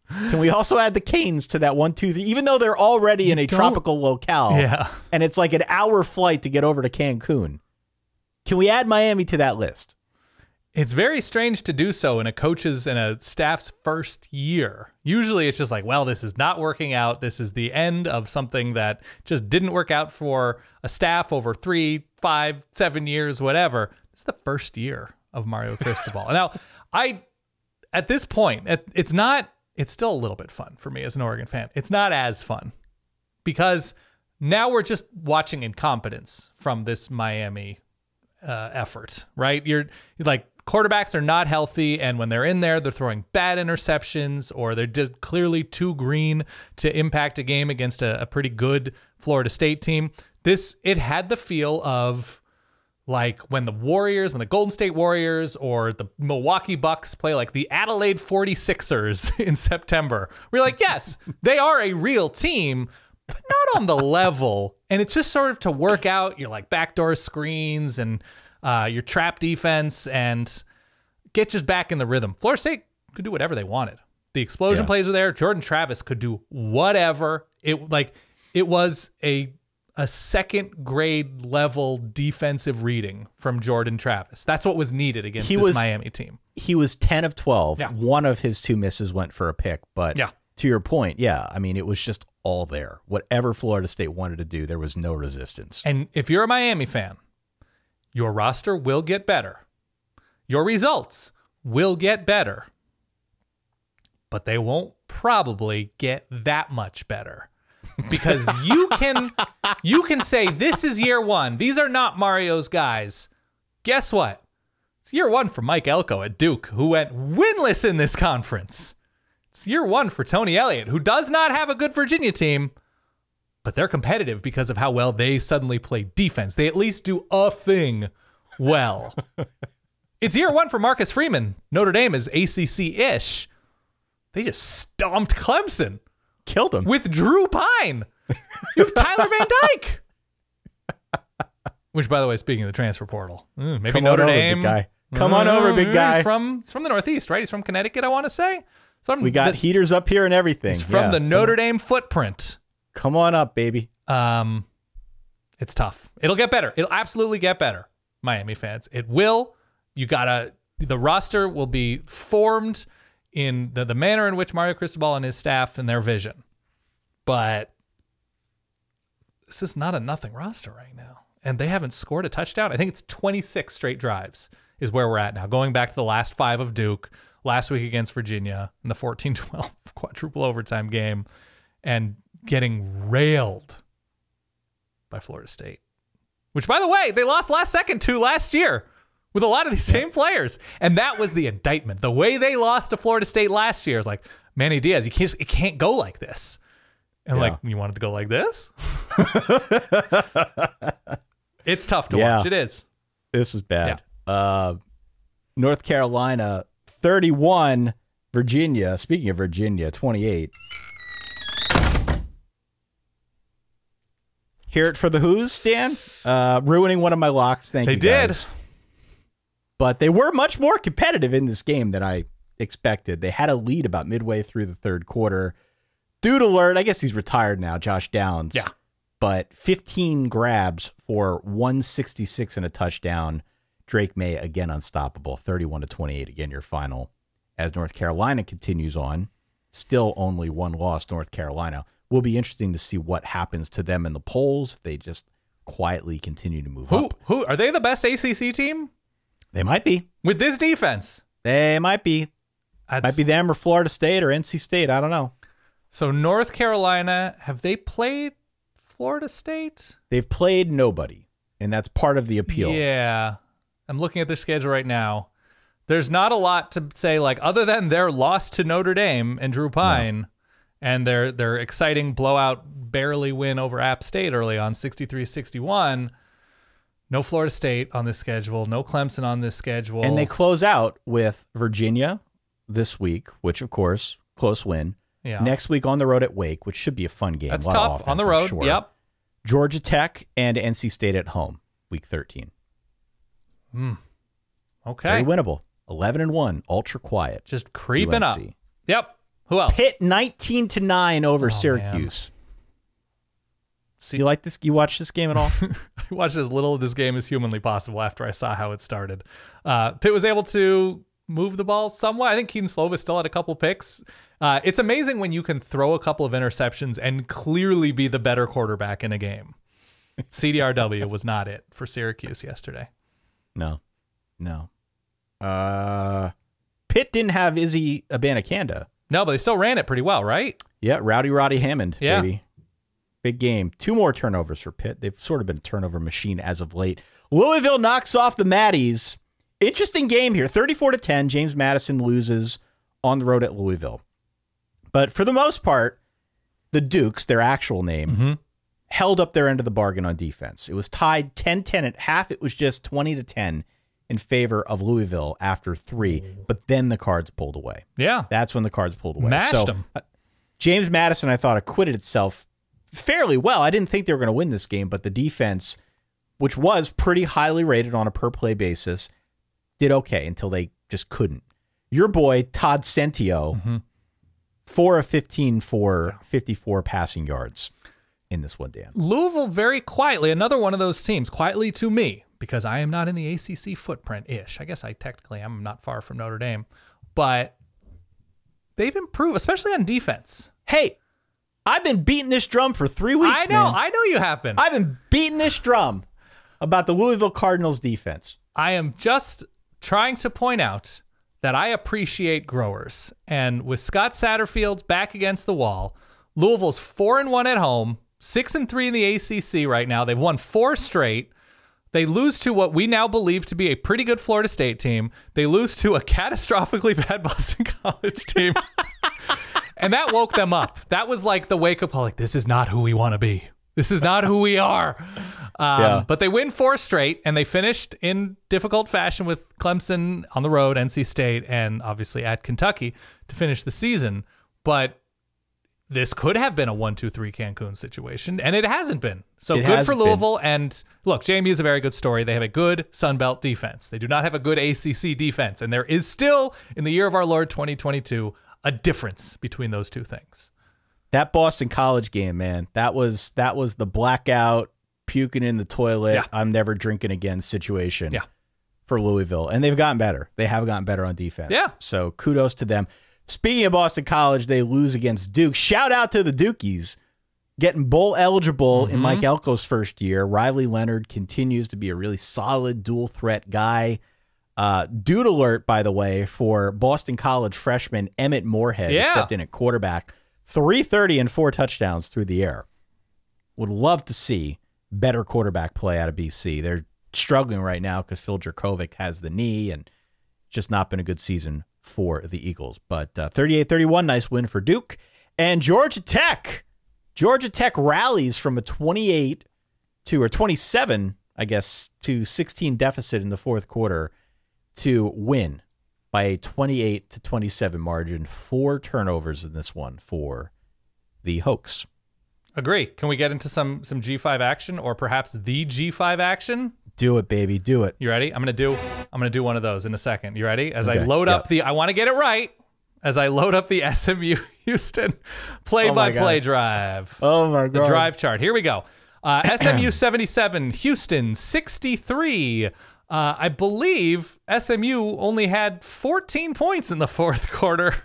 Can we also add the Canes to that 1-2-3? Even though they're already in a tropical locale, and it's like an hour flight to get over to Cancun. Can we add Miami to that list? It's very strange to do so in a coach's and a staff's first year. Usually it's just like, well, this is not working out. This is the end of something that just didn't work out for a staff over 3, 5, 7 years, whatever. This is the first year of Mario Cristobal. Now, at this point, it's still a little bit fun for me as an Oregon fan. It's not as fun because now we're just watching incompetence from this Miami effort, right? You're like, quarterbacks are not healthy, and when they're in there, they're throwing bad interceptions, or they're just clearly too green to impact a game against a pretty good Florida State team. It had the feel of like when the Golden State Warriors or the Milwaukee Bucks play like the Adelaide 46ers in September. We're like, yes, they are a real team, but not on the level. And it's just sort of to work out your like backdoor screens and your trap defense and get just back in the rhythm. Florida State could do whatever they wanted. The explosion plays were there. Jordan Travis could do whatever. It was a second grade level defensive reading from Jordan Travis. That's what was needed against this Miami team. He was 10 of 12. Yeah. One of his 2 misses went for a pick, but to your point, I mean, it was just all there. Whatever Florida State wanted to do, there was no resistance. And if you're a Miami fan, your roster will get better. Your results will get better. But they won't probably get that much better. Because you can say this is year 1. These are not Mario's guys. Guess what? It's year 1 for Mike Elko at Duke, who went winless in this conference. It's year 1 for Tony Elliott, who does not have a good Virginia team, but they're competitive because of how well they suddenly play defense. They at least do a thing well. It's year 1 for Marcus Freeman. Notre Dame is ACC-ish. They just stomped Clemson. Killed him. With Drew Pine. You have Tyler Van Dyke. Which, by the way, speaking of the transfer portal, maybe Come Notre on Dame. Over, big guy. Come on over, big guy. He's from the Northeast, right? He's from Connecticut, I want to say. We got heaters up here and everything. He's from the Notre Dame footprint. Come on up, baby. It's tough. It'll get better. It'll absolutely get better, Miami fans. It will. The roster will be formed in the manner in which Mario Cristobal and his staff and their vision. But this is not a nothing roster right now. And they haven't scored a touchdown. I think it's 26 straight drives is where we're at now. Going back to the last 5 of Duke, last week against Virginia in the 14-12 quadruple overtime game, and getting railed by Florida State. Which, by the way, they lost last second to last year with a lot of these same players. And that was the indictment. The way they lost to Florida State last year is like, Manny Diaz, it can't go like this. And like, you wanted to go like this? It's tough to watch. It is. This is bad. Yeah. North Carolina 31, Virginia. Speaking of Virginia, 28. Hear it for the Who's, Dan? Ruining one of my locks. Thank you, guys. They did. But they were much more competitive in this game than I expected. They had a lead about midway through the third quarter. Dude alert. I guess he's retired now, Josh Downs. Yeah. But 15 grabs for 166 and a touchdown. Drake May, again, unstoppable. 31-28, again, your final. As North Carolina continues on, still only one loss, North Carolina. Will be interesting to see what happens to them in the polls. They just quietly continue to move up. Who are they the best ACC team? They might be. With this defense. They might be. Might be them or Florida State or NC State. I don't know. So North Carolina, have they played Florida State? They've played nobody, and that's part of the appeal. Yeah. I'm looking at their schedule right now. There's not a lot to say, like, other than their loss to Notre Dame and Drew Pine and their exciting blowout barely win over App State early on, 63-61. No Florida State on this schedule. No Clemson on this schedule. And they close out with Virginia this week, which, of course, close win. Yeah. Next week on the road at Wake, which should be a fun game. That's tough. On the road, sure. Yep. Georgia Tech and NC State at home, week 13. Okay. Very winnable. 11-1, ultra quiet. Just creeping UNC. up. Yep. Who else? Pitt 19-9 over Syracuse. See, you like this? You watch this game at all? I watched as little of this game as humanly possible after I saw how it started. Pitt was able to move the ball somewhat. I think Keaton Slovis still had a couple picks. It's amazing when you can throw a couple of interceptions and clearly be the better quarterback in a game. CDRW was not it for Syracuse yesterday. No. Pitt didn't have Izzy Abanikanda. No, but they still ran it pretty well, right? Yeah, Roddy Hammond, baby. Big game. 2 more turnovers for Pitt. They've sort of been a turnover machine as of late. Louisville knocks off the Matties. Interesting game here. 34-10. James Madison loses on the road at Louisville. But for the most part, the Dukes, their actual name, held up their end of the bargain on defense. It was tied 10-10 at half. It was just 20-10 in favor of Louisville after 3. But then the Cards pulled away. Yeah. That's when the Cards pulled away. Mashed them. James Madison, I thought, acquitted itself fairly well. I didn't think they were going to win this game, but the defense, which was pretty highly rated on a per-play basis, did okay until they just couldn't. Your boy, Todd Centio, 4 of 15 for 54 passing yards in this one, Dan. Louisville very quietly, another one of those teams, quietly to me, because I am not in the ACC footprint-ish. I guess I technically am not far from Notre Dame, but they've improved, especially on defense. Hey, I've been beating this drum for 3 weeks, I know you have been. I've been beating this drum about the Louisville Cardinals defense. I am just trying to point out that I appreciate growers. And with Scott Satterfield back against the wall, Louisville's 4-1 at home, 6-3 in the ACC right now. They've won 4 straight. They lose to what we now believe to be a pretty good Florida State team. They lose to a catastrophically bad Boston College team. And that woke them up. That was like the wake-up call, like, this is not who we want to be. This is not who we are. But they win 4 straight, and they finished in difficult fashion with Clemson on the road, NC State, and obviously at Kentucky to finish the season. But this could have been a 1-2-3 Cancun situation, and it hasn't been. So good for Louisville. And look, JMU is a very good story. They have a good Sun Belt defense. They do not have a good ACC defense, and there is still, in the year of our Lord 2022, a difference between those two things. That Boston College game, man, that was the blackout, puking in the toilet, I'm never drinking again situation for Louisville. And they've gotten better. They have gotten better on defense. Yeah. So kudos to them. Speaking of Boston College, they lose against Duke. Shout out to the Dukies getting bowl eligible in Mike Elko's first year. Riley Leonard continues to be a really solid dual threat guy. Dude alert, by the way, for Boston College freshman Emmett Moorhead, who stepped in at quarterback. 330 and 4 touchdowns through the air. Would love to see better quarterback play out of BC. They're struggling right now because Phil Jerkovic has the knee and just not been a good season for the Eagles. But 38-31, nice win for Duke. And Georgia Tech rallies from a 27, I guess, to 16 deficit in the fourth quarter to win by a 28-27 margin. 4 turnovers in this one for the Hokies. Agree. Can we get into some G5 action, or perhaps the G5 action? Do it, baby. Do it. You ready? I'm gonna do one of those in a second. You ready? As I load up I want to get it right. As I load up the SMU Houston play-by-play drive. Oh my God. The drive chart. Here we go. SMU 77, Houston 63. I believe SMU only had 14 points in the fourth quarter,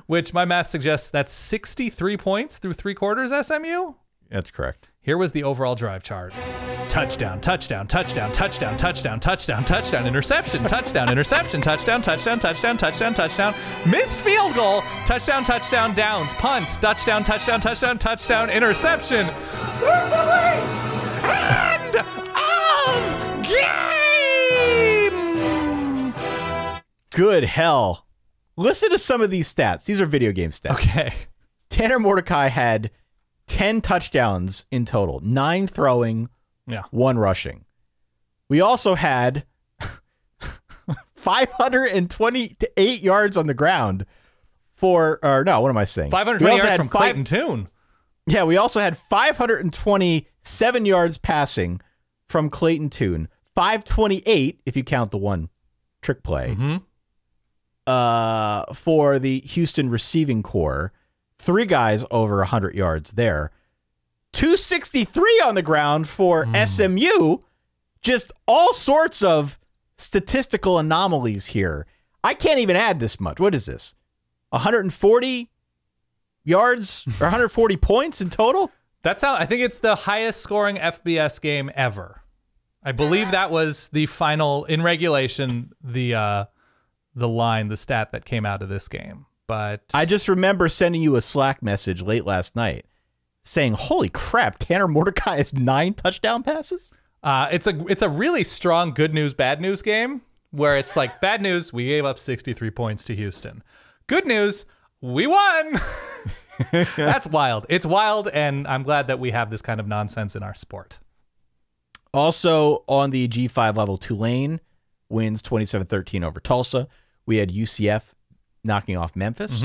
which my math suggests that's 63 points through 3 quarters, SMU? That's correct. Here was the overall drive chart. Touchdown, touchdown, touchdown, touchdown, touchdown, touchdown, touchdown, interception, touchdown, interception, touchdown, touchdown, touchdown, touchdown, touchdown, missed field goal, touchdown, touchdown, downs, punt, touchdown, touchdown, touchdown, touchdown, interception. There's the way end of game. Good hell. Listen to some of these stats. These are video game stats. Okay. Tanner Mordecai had 10 touchdowns in total, 9 throwing, 1 rushing. We also had 528 yards on the ground what am I saying? 520 yards from Clayton Tune. Yeah, we also had 527 yards passing from Clayton Tune. 528, if you count the one trick play, for the Houston receiving core. 3 guys over 100 yards there. 263 on the ground for SMU. Just all sorts of statistical anomalies here. I can't even add this much. What is this? 140 yards or 140 points in total? I think it's the highest scoring FBS game ever. I believe that was the final, in regulation, the stat that came out of this game. But I just remember sending you a Slack message late last night saying, holy crap, Tanner Mordecai has 9 touchdown passes? It's a really strong good news, bad news game where it's like, bad news, we gave up 63 points to Houston. Good news, we won. That's wild. It's wild, and I'm glad that we have this kind of nonsense in our sport. Also on the G5 level, Tulane wins 27-13 over Tulsa. We had UCF knocking off Memphis,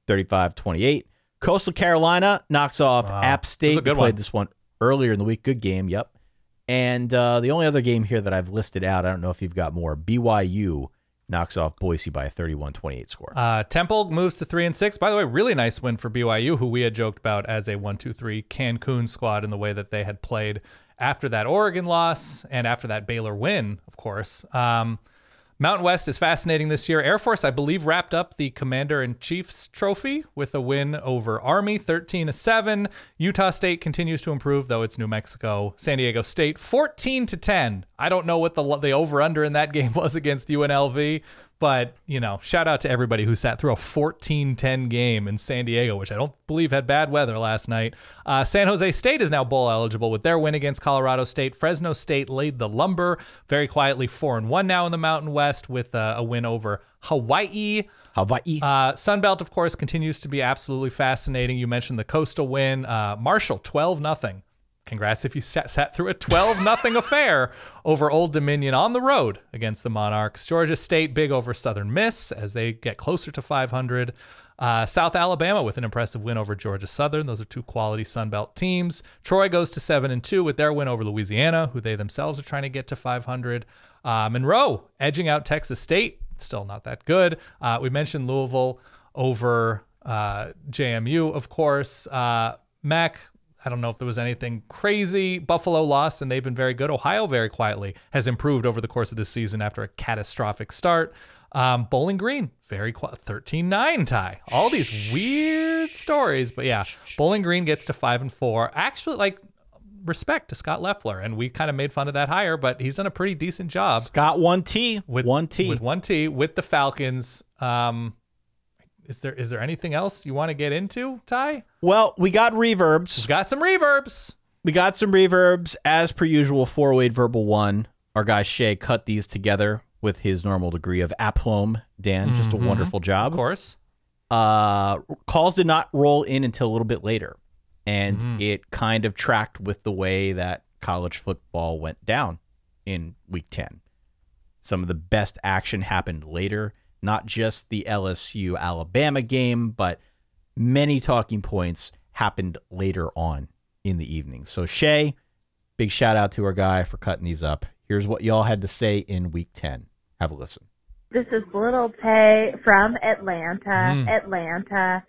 35-28. Coastal Carolina knocks off App State. They played this one earlier in the week. Good game, yep. And the only other game here that I've listed out, I don't know if you've got more, BYU knocks off Boise by a 31-28 score. Temple moves to 3-6. By the way, really nice win for BYU, who we had joked about as a 1-2-3 Cancun squad in the way that they had played after that Oregon loss and after that Baylor win, of course. Mountain West is fascinating this year. Air Force, I believe, wrapped up the Commander-in-Chief's trophy with a win over Army, 13-7. Utah State continues to improve, though it's New Mexico. San Diego State, 14-10. I don't know what the over-under in that game was against UNLV, but, shout out to everybody who sat through a 14-10 game in San Diego, which I don't believe had bad weather last night. San Jose State is now bowl eligible with their win against Colorado State. Fresno State laid the lumber very quietly, 4-1 now in the Mountain West with a win over Hawaii. Sunbelt, of course, continues to be absolutely fascinating. You mentioned the Coastal win. Marshall, 12-0. congrats if you sat through a 12-0 affair over Old Dominion on the road against the Monarchs. Georgia State big over Southern Miss as they get closer to 500. South Alabama with an impressive win over Georgia Southern. Those are two quality Sun Belt teams. Troy goes to 7-2 with their win over Louisiana, who they themselves are trying to get to 500. Monroe edging out Texas State. Still not that good. We mentioned Louisville over JMU, of course. Mac, I don't know if there was anything crazy. Buffalo lost, and they've been very good. Ohio, very quietly, has improved over the course of this season after a catastrophic start. Bowling Green, very quiet, 13-9 tie. All these weird stories, but yeah, Bowling Green gets to 5-4. Actually, like, respect to Scott Loeffler, and we kind of made fun of that hire, but he's done a pretty decent job. Scott, one T with the Falcons. Is there anything else you want to get into, Ty? Well, we got reverbs. We've got some reverbs. As per usual, 408 Verbal 1. Our guy Shay cut these together with his normal degree of aplomb. Dan, just a wonderful job. Of course. Calls did not roll in until a little bit later, and it kind of tracked with the way that college football went down in Week 10. Some of the best action happened later, not just the LSU-Alabama game, but many talking points happened later on in the evening. So Shay, big shout out to our guy for cutting these up. Here's what y'all had to say in Week 10. Have a listen. This is Little Tay from Atlanta. Atlanta.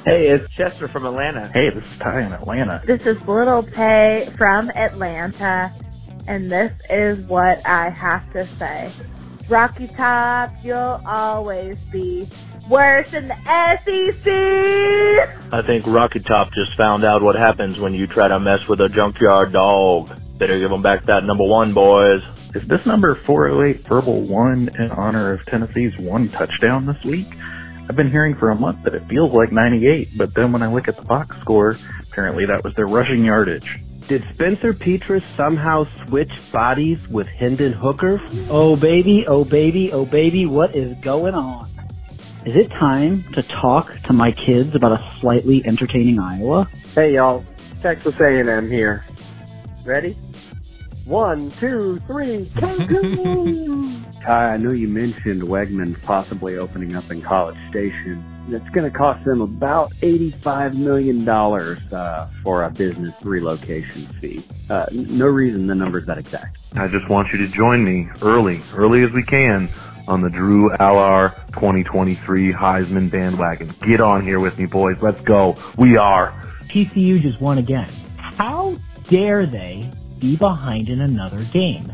Hey, it's Chester from Atlanta. Hey, this is Ty in Atlanta. This is Little Tay from Atlanta, and this is what I have to say. Rocky Top, you'll always be worse than the SEC. I think Rocky Top just found out what happens when you try to mess with a junkyard dog. Better give them back that number 1, boys. Is this number 408 Verbal 1 in honor of Tennessee's 1 touchdown this week? I've been hearing for a month that it feels like 98, but then when I look at the box score, apparently that was their rushing yardage. Did Spencer Petras somehow switch bodies with Hendon Hooker? Oh baby, oh baby, oh baby, what is going on? Is it time to talk to my kids about a slightly entertaining Iowa? Hey y'all, Texas A&M here. Ready? 1, 2, 3, go! Ty, I know you mentioned Wegmans possibly opening up in College Station. It's going to cost them about $85 million for a business relocation fee. No reason the number's that exact. I just want you to join me early as we can, on the Drew Allar 2023 Heisman bandwagon. Get on here with me, boys. Let's go. We are. TCU just won again. How dare they be behind in another game?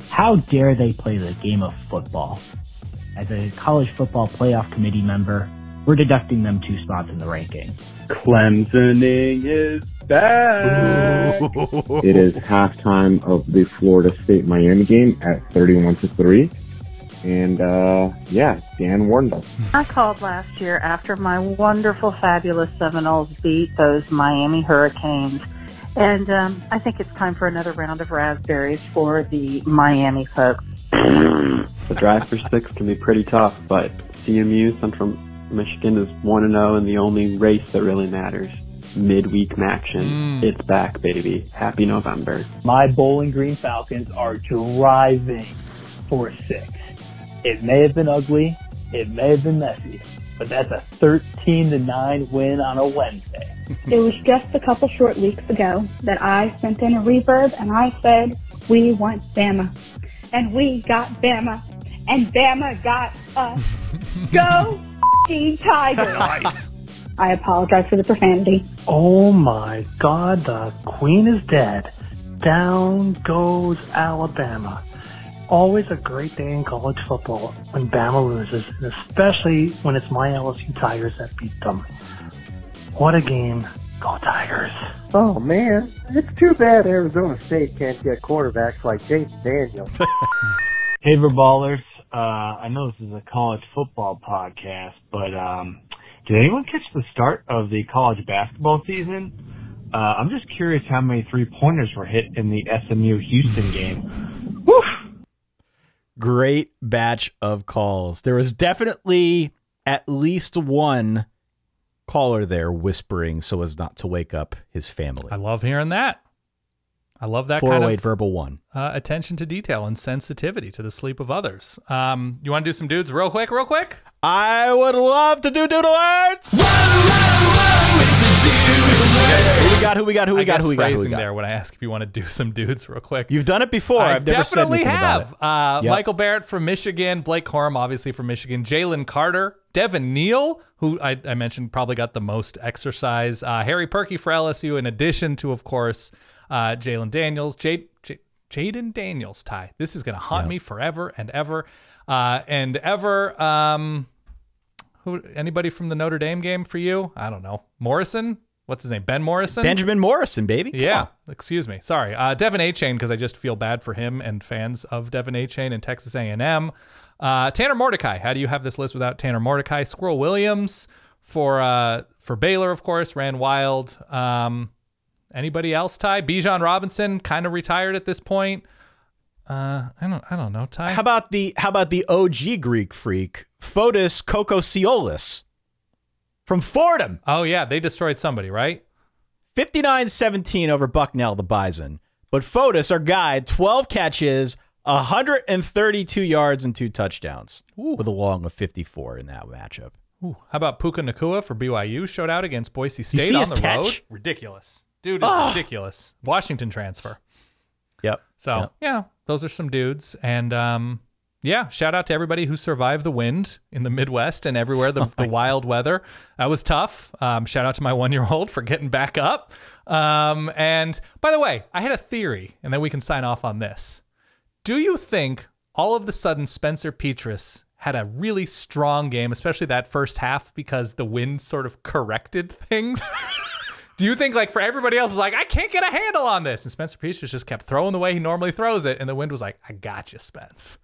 How dare they play the game of football? As a college football playoff committee member, we're deducting them 2 spots in the ranking. Clemsoning is back! It is halftime of the Florida State-Miami game at 31-3. And, Dan warned us. I called last year after my wonderful, fabulous Seminoles beat those Miami Hurricanes. And I think it's time for another round of raspberries for the Miami folks. The drive for 6 can be pretty tough, but CMU, Central Michigan, is 1-0 in the only race that really matters. Midweek action. It's back, baby. Happy November. My Bowling Green Falcons are driving for 6. It may have been ugly, it may have been messy, but that's a 13-9 win on a Wednesday. It was just a couple short weeks ago that I sent in a reverb and I said, we want Bama. And we got Bama. And Bama got us. Go f***ing Tigers. Nice. I apologize for the profanity. Oh my God, the queen is dead. Down goes Alabama. Always a great day in college football when Bama loses, and especially when it's my LSU Tigers that beat them. What a game. Go Tigers. Oh, man. It's too bad Arizona State can't get quarterbacks like Jason Daniels. Hey, Verballers. I know this is a college football podcast, but did anyone catch the start of the college basketball season? I'm just curious how many three-pointers were hit in the SMU-Houston game. Woo! Great batch of calls. There was definitely at least one caller there whispering so as not to wake up his family. I love hearing that. I love that 408 kind of verbal 1. Attention to detail and sensitivity to the sleep of others. You want to do some dudes real quick? I would love to do doodle alerts. Who we got? There when I ask if you want to do some dudes real quick. You've done it before. I've never said anything about it. Yep. Michael Barrett from Michigan, Blake Corum, obviously from Michigan, Jalen Carter, Devin Neal, who I mentioned probably got the most exercise, Harry Perkey for LSU, in addition to, of course, Jalen Daniels, Jaden Daniels, Ty. This is going to haunt me forever and ever. Anybody from the Notre Dame game for you? I don't know. Morrison? What's his name? Ben Morrison? Benjamin Morrison, baby. Come on. Excuse me. Sorry. Devin A-Chain, because I just feel bad for him and fans of Devin A-Chain and Texas A&M. Tanner Mordecai. How do you have this list without Tanner Mordecai? Squirrel Williams for Baylor, of course, ran wild. Anybody else, Ty? Bijan Robinson, kind of retired at this point. I don't know, Ty. How about the OG Greek freak, Fotis Kokociolis from Fordham? Oh yeah, they destroyed somebody, right? 59-17 over Bucknell, the Bison. But Fotis, our guy, 12 catches, 132 yards and 2 touchdowns, with a long of 54 in that matchup. Ooh. How about Puka Nacua for BYU? Showed out against Boise State on the road. Ridiculous. Dude is ridiculous. Washington transfer. Yep. So, yeah, those are some dudes. And, shout out to everybody who survived the wind in the Midwest and everywhere, the wild weather. That was tough. Shout out to my 1-year-old for getting back up. And, by the way, I had a theory, and then we can sign off on this. Do you think all of the sudden Spencer Petras had a really strong game, especially that first half, because the wind sort of corrected things? Do you think, like, for everybody else, is like, I can't get a handle on this, and Spencer Petras just kept throwing the way he normally throws it, and the wind was like, I got you, Spence.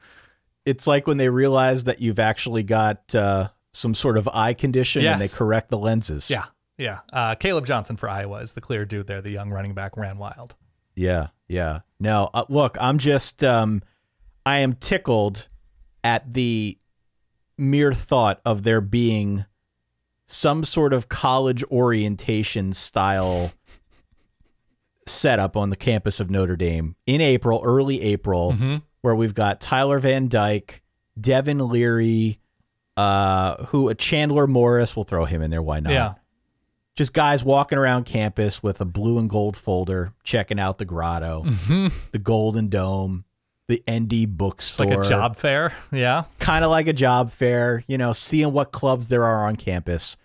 It's like when they realize that you've actually got some sort of eye condition, and they correct the lenses. Yeah. Caleb Johnson for Iowa is the clear dude there. The young running back ran wild. Yeah. No, look, I'm just, I am tickled at the mere thought of there being some sort of college orientation style setup on the campus of Notre Dame in April, early April, where we've got Tyler Van Dyke, Devin Leary, Chandler Morris, we'll throw him in there, why not? Yeah. Just guys walking around campus with a blue and gold folder, checking out the grotto, the Golden Dome, the ND bookstore. It's like a job fair, yeah. Kind of like a job fair, seeing what clubs there are on campus.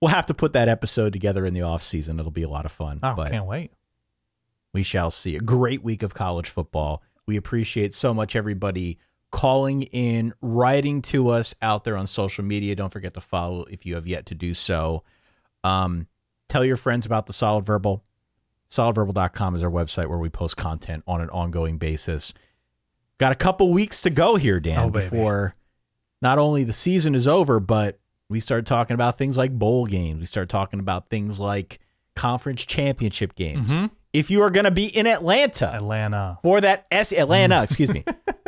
We'll have to put that episode together in the off season. It'll be a lot of fun. Oh, can't wait. We shall see. A great week of college football. We appreciate so much everybody calling in, writing to us out there on social media. Don't forget to follow if you have yet to do so. Tell your friends about the Solid Verbal. SolidVerbal.com is our website where we post content on an ongoing basis. Got a couple weeks to go here, Dan, before not only the season is over, but we start talking about things like bowl games. We start talking about things like conference championship games. If you are going to be in Atlanta for that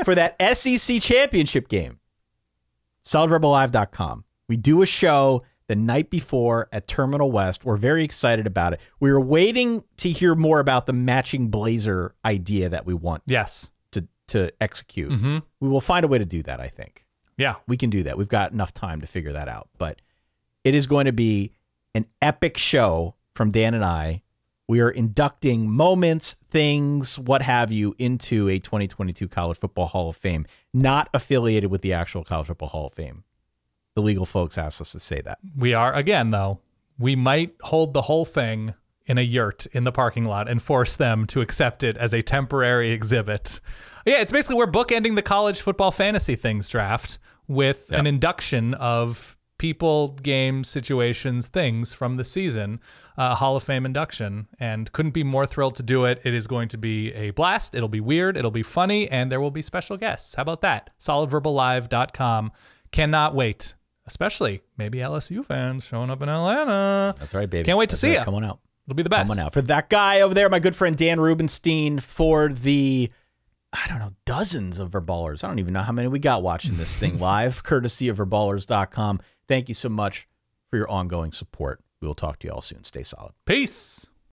for that SEC championship game, SolidVerbalLive.com. We do a show the night before at Terminal West. We're very excited about it. We were waiting to hear more about the matching blazer idea that we want to execute. We will find a way to do that, I think. Yeah. We can do that. We've got enough time to figure that out. But it is going to be an epic show from Dan and I. We are inducting moments, things, what have you, into a 2022 College Football Hall of Fame, not affiliated with the actual College Football Hall of Fame. The legal folks asked us to say that. We are, again, though, we might hold the whole thing in a yurt in the parking lot and force them to accept it as a temporary exhibit. Yeah, it's basically we're bookending the college football fantasy things draft with an induction of people, games, situations, things from the season, Hall of Fame induction, and couldn't be more thrilled to do it. It is going to be a blast. It'll be weird. It'll be funny, and there will be special guests. How about that? SolidVerbalLive.com. Cannot wait, especially maybe LSU fans showing up in Atlanta. That's right, baby. Can't wait to see you. Come on out. It'll be the best. Come on out. For that guy over there, my good friend Dan Rubenstein, for the, dozens of Verballers. I don't even know how many we got watching this thing live, courtesy of Verballers.com. Thank you so much for your ongoing support. We will talk to you all soon. Stay solid. Peace.